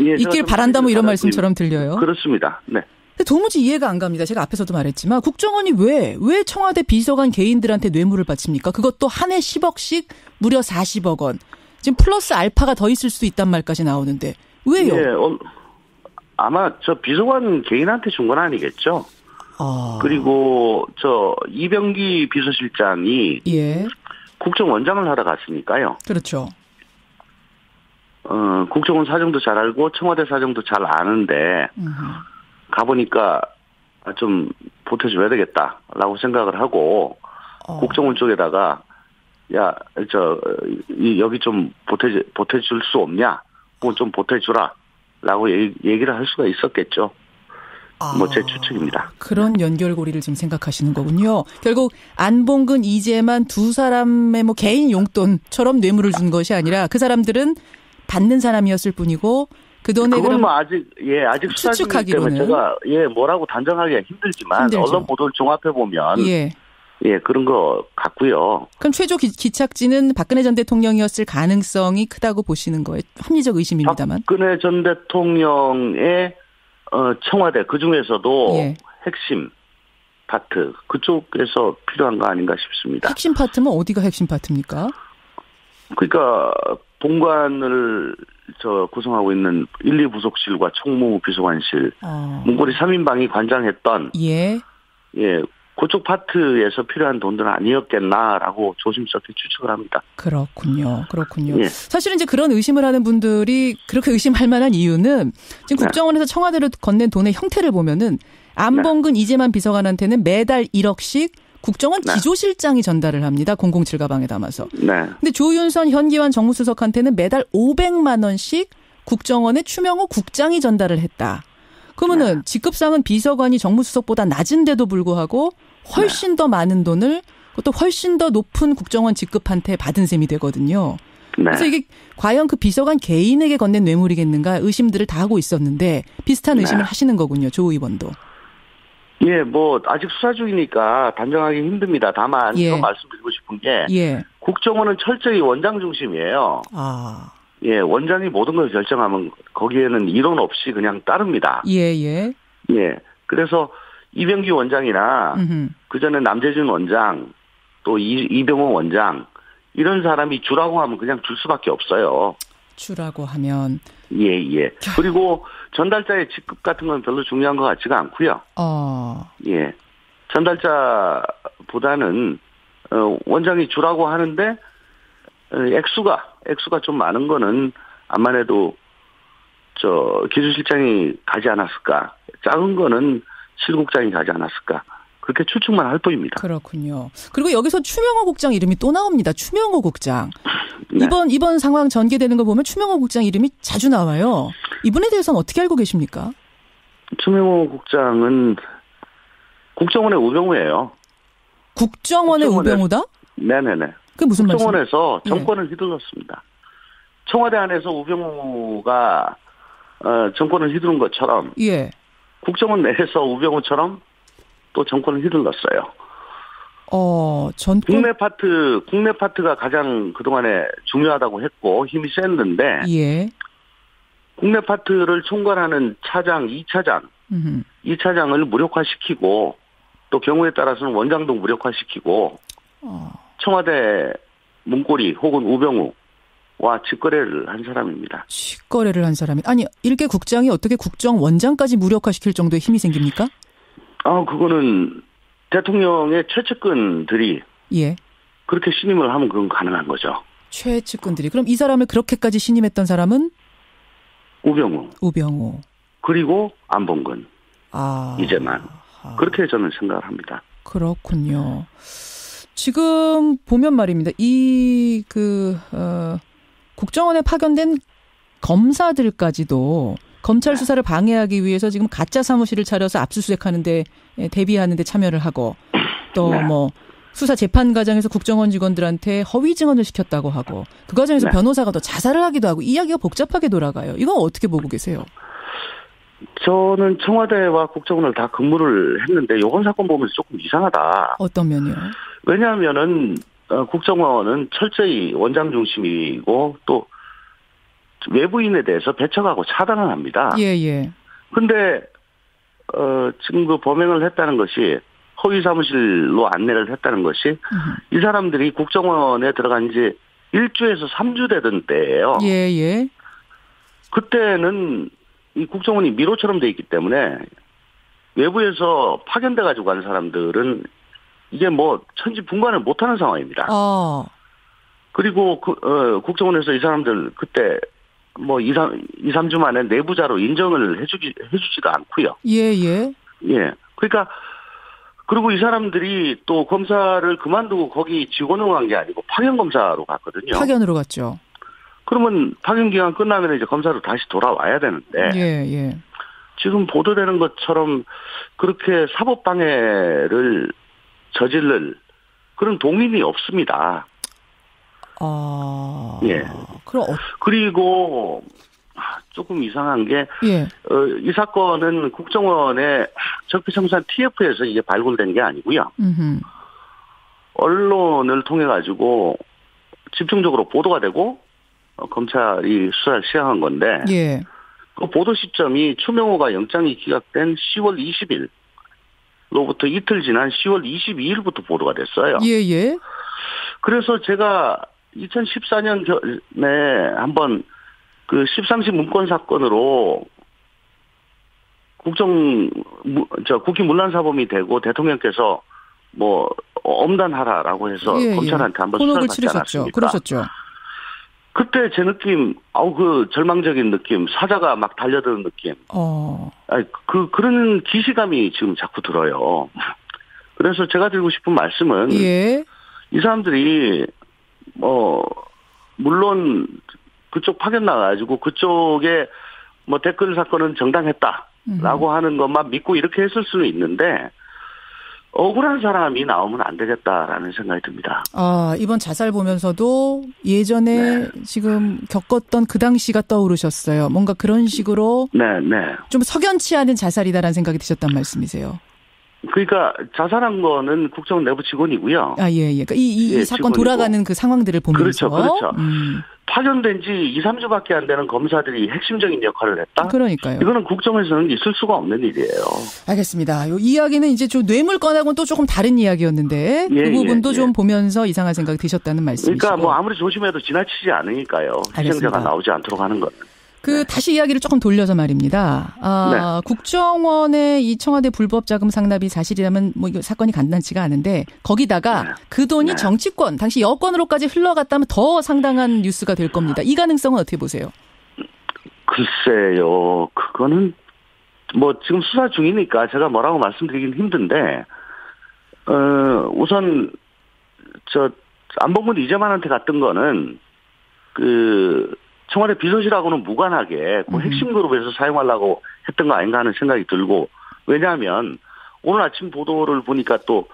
예, 있길 바란다 뭐 이런 말씀처럼 들려요. 그렇습니다. 네. 근데 도무지 이해가 안 갑니다. 제가 앞에서도 말했지만 국정원이 왜 청와대 비서관 개인들한테 뇌물을 바칩니까? 그것도 한 해 10억씩 무려 40억 원. 지금 플러스 알파가 더 있을 수 있단 말까지 나오는데 왜요? 예, 아마 저 비서관 개인한테 준 건 아니겠죠. 그리고 저 이병기 비서실장이 국정원장을 하러 갔으니까요. 그렇죠. 국정원 사정도 잘 알고 청와대 사정도 잘 아는데 가보니까 좀 보태줘야 되겠다라고 생각을 하고 국정원 쪽에다가 여기 좀 보태줄 수 없냐? 뭐 좀 보태주라라고 얘기를 할 수가 있었겠죠. 뭐 제 추측입니다. 그런 연결고리를 지금 생각하시는 거군요. 결국 안봉근, 이재만 두 사람의 뭐 개인 용돈처럼 뇌물을 준 것이 아니라 그 사람들은 받는 사람이었을 뿐이고 그 돈에 그건 뭐 아직 수사 중이기 때문에 제가 뭐라고 단정하기가 힘들지만 힘들죠. 언론 보도를 종합해 보면 그런 거 같고요. 그럼 최종 기착지는 박근혜 전 대통령이었을 가능성이 크다고 보시는 거예요? 합리적 의심입니다만. 박근혜 전 대통령의 청와대 그중에서도 핵심 파트 그쪽에서 필요한 거 아닌가 싶습니다. 핵심 파트면 어디가 핵심 파트입니까? 그러니까 본관을 구성하고 있는 1, 2부속실과 총무 비서관실, 문고리 3인방이 관장했던 그쪽 파트에서 필요한 돈들은 아니었겠나라고 조심스럽게 추측을 합니다. 그렇군요. 사실은 이제 그런 의심을 하는 분들이 그렇게 의심할 만한 이유는 지금 국정원에서 청와대로 건넨 돈의 형태를 보면은 안봉근 이재만 비서관한테는 매달 1억씩 국정원 기조실장이 전달을 합니다. 007 가방에 담아서. 근데 조윤선 현기환 정무수석한테는 매달 500만 원씩 국정원의 추명호 국장이 전달을 했다. 그러면은 직급상은 비서관이 정무수석보다 낮은데도 불구하고 훨씬 더 많은 돈을 그것도 훨씬 더 높은 국정원 직급한테 받은 셈이 되거든요. 그래서 이게 과연 그 비서관 개인에게 건넨 뇌물이겠는가 의심들을 다 하고 있었는데 비슷한 의심을 하시는 거군요. 조 의원도. 뭐 아직 수사 중이니까 단정하기 힘듭니다. 다만 좀 말씀드리고 싶은 게 국정원은 철저히 원장 중심이에요. 원장이 모든 걸 결정하면 거기에는 이론 없이 그냥 따릅니다. 그래서 이병기 원장이나 그전에 남재준 원장 또 이병호 원장 이런 사람이 주라고 하면 그냥 줄 수밖에 없어요. 주라고 하면. 그리고 전달자의 직급 같은 건 별로 중요한 것 같지가 않고요. 전달자보다는 원장이 주라고 하는데 액수가 좀 많은 거는 암만 해도 기조실장이 가지 않았을까. 작은 거는 실국장이 가지 않았을까. 그렇게 추측만 할 뿐입니다. 그렇군요. 그리고 여기서 추명호 국장 이름이 또 나옵니다. 추명호 국장. 이번 상황 전개되는 거 보면 추명호 국장 이름이 자주 나와요. 이분에 대해서는 어떻게 알고 계십니까? 추명호 국장은 국정원의 우병우예요. 국정원의 우병우다? 네네네. 그게 무슨 말이에요? 국정원에서 정권을 휘둘렀습니다. 청와대 안에서 우병우가 정권을 휘두른 것처럼 국정원 내에서 우병우처럼 또 정권을 휘둘렀어요. 국내 파트가 가장 그동안에 중요하다고 했고 힘이 셌는데 국내 파트를 총괄하는 차장, 2차장을 무력화시키고 또 경우에 따라서는 원장도 무력화시키고 청와대 문고리 혹은 우병우와 직거래를 한 사람입니다. 직거래를 한 사람이 아니 일개 국장이 어떻게 국정원장까지 무력화시킬 정도의 힘이 생깁니까? 그거는 대통령의 최측근들이 그렇게 신임을 하면 그건 가능한 거죠. 최측근들이. 그럼 이 사람을 그렇게까지 신임했던 사람은? 우병우. 그리고 안봉근. 이재만. 그렇게 저는 생각을 합니다. 그렇군요. 지금 보면 말입니다. 국정원에 파견된 검사들까지도 검찰 수사를 방해하기 위해서 지금 가짜 사무실을 차려서 압수수색하는데 대비하는데 참여를 하고 또 뭐 수사 재판 과정에서 국정원 직원들한테 허위 증언을 시켰다고 하고 그 과정에서 변호사가 또 자살을 하기도 하고 이야기가 복잡하게 돌아가요. 이건 어떻게 보고 계세요? 저는 청와대와 국정원을 다 근무를 했는데 이번 사건 보면서 조금 이상하다. 어떤 면이요? 왜냐하면은 국정원은 철저히 원장 중심이고 또 외부인에 대해서 배척하고 차단을 합니다. 예. 근데 지금 그 범행을 했다는 것이 허위 사무실로 안내를 했다는 것이 이 사람들이 국정원에 들어간 지 1주에서 3주 되던 때예요. 예. 그때는 이 국정원이 미로처럼 돼 있기 때문에 외부에서 파견돼 가지고 간 사람들은 이게 뭐 천지분간을 못하는 상황입니다. 그리고 국정원에서 이 사람들 그때 뭐 2, 3주 만에 내부자로 인정을 해주지도 않고요. 예. 그러니까 그리고 이 사람들이 또 검사를 그만두고 거기 직원으로 간 게 아니고 파견 검사로 갔거든요. 파견으로 갔죠. 그러면 파견 기간 끝나면 이제 검사로 다시 돌아와야 되는데. 예. 지금 보도되는 것처럼 그렇게 사법 방해를 저지를 그런 동인이 없습니다. 예. 그리고 조금 이상한 게, 이 사건은 국정원의 적폐청산 TF에서 이게 발굴된 게 아니고요. 언론을 통해 가지고 집중적으로 보도가 되고 검찰이 수사를 시작한 건데, 그 보도 시점이 추명호가 영장이 기각된 10월 20일로부터 이틀 지난 10월 22일부터 보도가 됐어요. 예. 그래서 제가 2014년에 한번 그 13시 문건 사건으로 국기 문란 사범이 되고 대통령께서 뭐 엄단하라라고 해서 검찰한테 한번 수사를 받지 않았습니까? 그러셨죠. 그때 제 느낌, 그 절망적인 느낌, 사자가 막 달려드는 느낌. 그런 기시감이 지금 자꾸 들어요. 그래서 제가 드리고 싶은 말씀은 이 사람들이 물론 그쪽 파견 나가지고 그쪽에 뭐 댓글 사건은 정당했다라고 하는 것만 믿고 이렇게 했을 수는 있는데 억울한 사람이 나오면 안 되겠다라는 생각이 듭니다. 이번 자살 보면서도 예전에 지금 겪었던 그 당시가 떠오르셨어요. 뭔가 그런 식으로 좀 석연치 않은 자살이다라는 생각이 드셨단 말씀이세요. 그러니까 자살한 거는 국정원 내부 직원이고요. 예. 그러니까 이 사건 직원이고. 돌아가는 그 상황들을 보면서. 그렇죠. 파견된 지 2, 3주밖에 안 되는 검사들이 핵심적인 역할을 했다? 그러니까요. 이거는 국정에서는 있을 수가 없는 일이에요. 알겠습니다. 이 이야기는 이제 좀 뇌물건하고는 또 조금 다른 이야기였는데 그 부분도 좀 보면서 이상한 생각이 드셨다는 말씀이시고. 그러니까 뭐 아무리 조심해도 지나치지 않으니까요. 희생자가 나오지 않도록 하는 건. 다시 이야기를 조금 돌려서 말입니다. 국정원의 이 청와대 불법 자금 상납이 사실이라면 뭐 이거 사건이 간단치가 않은데 거기다가 그 돈이 정치권, 당시 여권으로까지 흘러갔다면 더 상당한 뉴스가 될 겁니다. 이 가능성은 어떻게 보세요? 글쎄요. 그거는 뭐 지금 수사 중이니까 제가 뭐라고 말씀드리긴 힘든데 우선 안봉근 이재만한테 갔던 거는 청와대 비서실하고는 무관하게 그 핵심 그룹에서 사용하려고 했던 거 아닌가 하는 생각이 들고, 왜냐하면 오늘 아침 보도를 보니까 또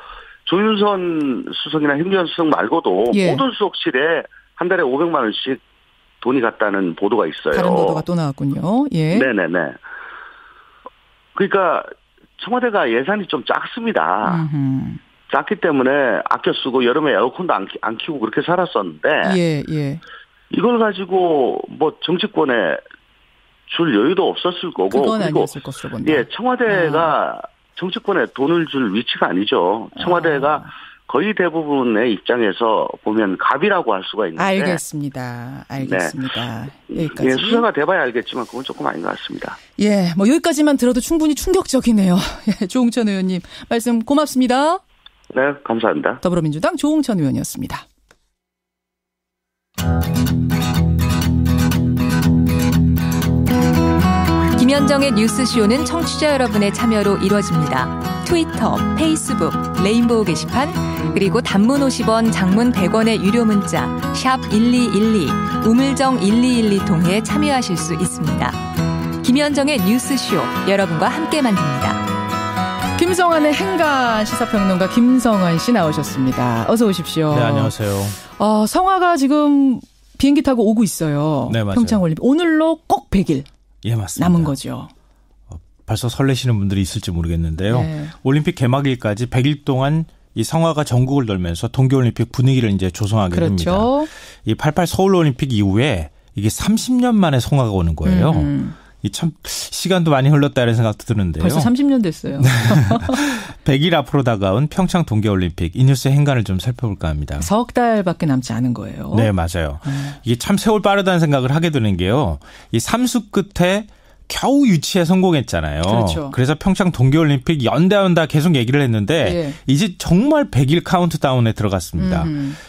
조윤선 수석이나 행정안 수석 말고도 모든 수석실에 한 달에 500만 원씩 돈이 갔다는 보도가 있어요. 다른 보도가 또 나왔군요. 네네네. 그러니까 청와대가 예산이 좀 작습니다. 작기 때문에 아껴 쓰고 여름에 에어컨도 안 켜고 그렇게 살았었는데 이걸 가지고 뭐 정치권에 줄 여유도 없었을 거고. 그건 아니었을 것으로 본다. 청와대가 정치권에 돈을 줄 위치가 아니죠. 청와대가 거의 대부분의 입장에서 보면 갑이라고 할 수가 있는데. 알겠습니다. 여기까지. 수사가 돼봐야 알겠지만 그건 조금 아닌 것 같습니다. 뭐 여기까지만 들어도 충분히 충격적이네요. 조홍천 의원님 말씀 고맙습니다. 네, 감사합니다. 더불어민주당 조홍천 의원이었습니다. 김현정의 뉴스쇼는 청취자 여러분의 참여로 이루어집니다. 트위터, 페이스북, 레인보우 게시판, 그리고 단문 50원, 장문 100원의 유료 문자 샵 1212, 우물정 1212 통해 참여하실 수 있습니다. 김현정의 뉴스쇼, 여러분과 함께 만듭니다. 김성환의 행간 시사평론가 김성환 씨 나오셨습니다. 어서 오십시오. 네, 안녕하세요. 성화가 지금 비행기 타고 오고 있어요. 네, 맞아요. 평창올림픽. 오늘로 꼭 100일 예, 맞습니다. 남은 거죠. 벌써 설레시는 분들이 있을지 모르겠는데요. 네. 올림픽 개막일까지 100일 동안 이 성화가 전국을 돌면서 동계올림픽 분위기를 이제 조성하게 그렇죠. 됩니다. 이 88 서울올림픽 이후에 이게 30년 만에 성화가 오는 거예요. 이 참 시간도 많이 흘렀다 이런 생각도 드는데요. 벌써 30년 됐어요. 100일 앞으로 다가온 평창 동계올림픽 이 뉴스의 행간을 좀 살펴볼까 합니다. 석 달밖에 남지 않은 거예요. 네, 맞아요. 이게 참 세월 빠르다는 생각을 하게 되는 게요. 이 삼수 끝에 겨우 유치에 성공했잖아요. 그렇죠. 그래서 평창 동계올림픽 연다 계속 얘기를 했는데 예. 이제 정말 100일 카운트다운에 들어갔습니다.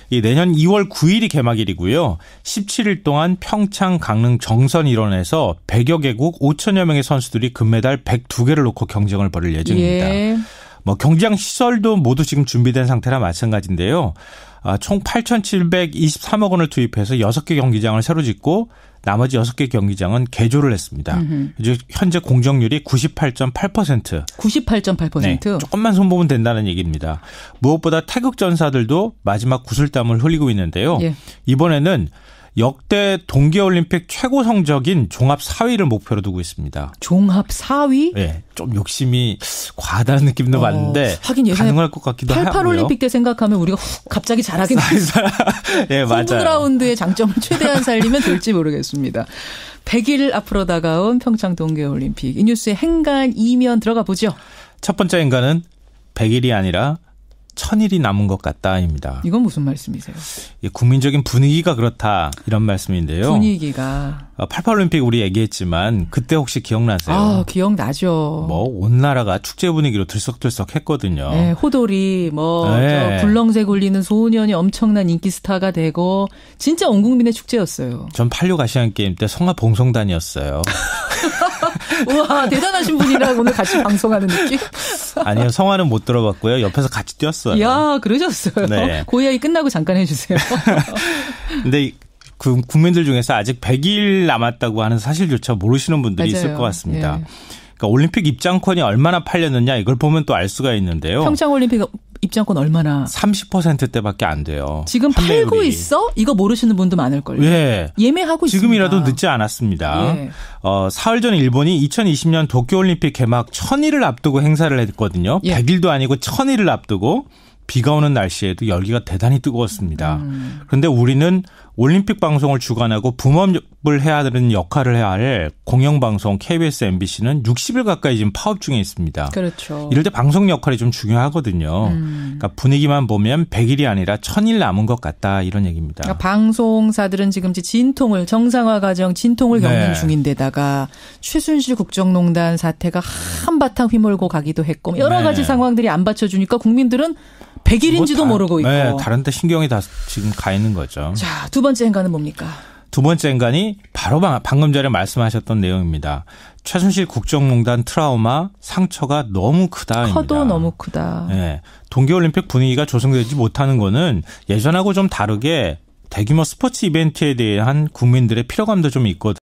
이 내년 2월 9일이 개막일이고요. 17일 동안 평창, 강릉, 정선 일원에서 100여 개국 5천여 명의 선수들이 금메달 102개를 놓고 경쟁을 벌일 예정입니다. 예. 뭐 경기장 시설도 모두 지금 준비된 상태라 마찬가지인데요. 총 8,723억 원을 투입해서 6개 경기장을 새로 짓고 나머지 6개 경기장은 개조를 했습니다. 현재 공정률이 98.8%. 98.8%? 네, 조금만 손보면 된다는 얘기입니다. 무엇보다 태극 전사들도 마지막 구슬땀을 흘리고 있는데요. 예. 이번에는 역대 동계올림픽 최고 성적인 종합 4위를 목표로 두고 있습니다. 종합 4위? 네, 좀 욕심이 과하다는 느낌도 받는데 하긴 예전에 가능할 것 같기도 하고요. 88올림픽 때 생각하면 우리가 갑자기 잘하긴 했어요. 네, 맞아요. 홈그라운드의 장점을 최대한 살리면 될지 모르겠습니다. 100일 앞으로 다가온 평창 동계올림픽. 이 뉴스의 행간 이면 들어가 보죠. 첫 번째 행간은 100일이 아니라 1000일이 남은 것 같다입니다. 이건 무슨 말씀이세요? 국민적인 분위기가 그렇다 이런 말씀인데요. 분위기가. 88올림픽 우리 얘기했지만 그때 혹시 기억나세요? 기억나죠. 뭐 온 나라가 축제 분위기로 들썩들썩했거든요. 네, 호돌이 네. 저 굴렁쇠 굴리는 소년이 엄청난 인기 스타가 되고 진짜 온 국민의 축제였어요. 전 86 아시안게임 때 성화 봉송단이었어요. 우와, 대단하신 분이랑 오늘 같이 방송하는 느낌? 아니요, 성화는 못 들어봤고요. 옆에서 같이 뛰었어요. 이야, 그러셨어요. 네. 그 이야기 끝나고 잠깐 해주세요. 근데 그 국민들 중에서 아직 100일 남았다고 하는 사실조차 모르시는 분들이 맞아요. 있을 것 같습니다. 예. 그러니까 올림픽 입장권이 얼마나 팔렸느냐 이걸 보면 또 알 수가 있는데요. 평창올림픽 입장권 얼마나? 30%대밖에 안 돼요. 지금 판매율이. 팔고 있어? 이거 모르시는 분도 많을걸요. 예. 예매하고 있습니다. 지금이라도 늦지 않았습니다. 예. 사흘 전 일본이 2020년 도쿄올림픽 개막 1000일을 앞두고 행사를 했거든요. 예. 100일도 아니고 1000일을 앞두고 비가 오는 날씨에도 열기가 대단히 뜨거웠습니다. 그런데 우리는 올림픽 방송을 주관하고 붐업을 해야 되는 역할을 해야 할 공영방송 KBS, MBC는 60일 가까이 지금 파업 중에 있습니다. 그렇죠. 이럴 때 방송 역할이 좀 중요하거든요. 그러니까 분위기만 보면 100일이 아니라 1000일 남은 것 같다 이런 얘기입니다. 그러니까 방송사들은 지금 진통을 정상화 과정 진통을 겪는 중인데다가 최순실 국정농단 사태가 한바탕 휘몰고 가기도 했고 여러 가지 상황들이 안 받쳐주니까 국민들은 100일인지도 모르고 있고. 네, 다른 데 신경이 다 지금 가 있는 거죠. 자, 두 번째 행간은 뭡니까? 두 번째 행간이 바로 방금 전에 말씀하셨던 내용입니다. 최순실 국정농단 트라우마 상처가 너무 크다입니다. 커도 너무 크다. 네, 동계올림픽 분위기가 조성되지 못하는 거는 예전하고 좀 다르게 대규모 스포츠 이벤트에 대한 국민들의 피로감도 좀 있거든요.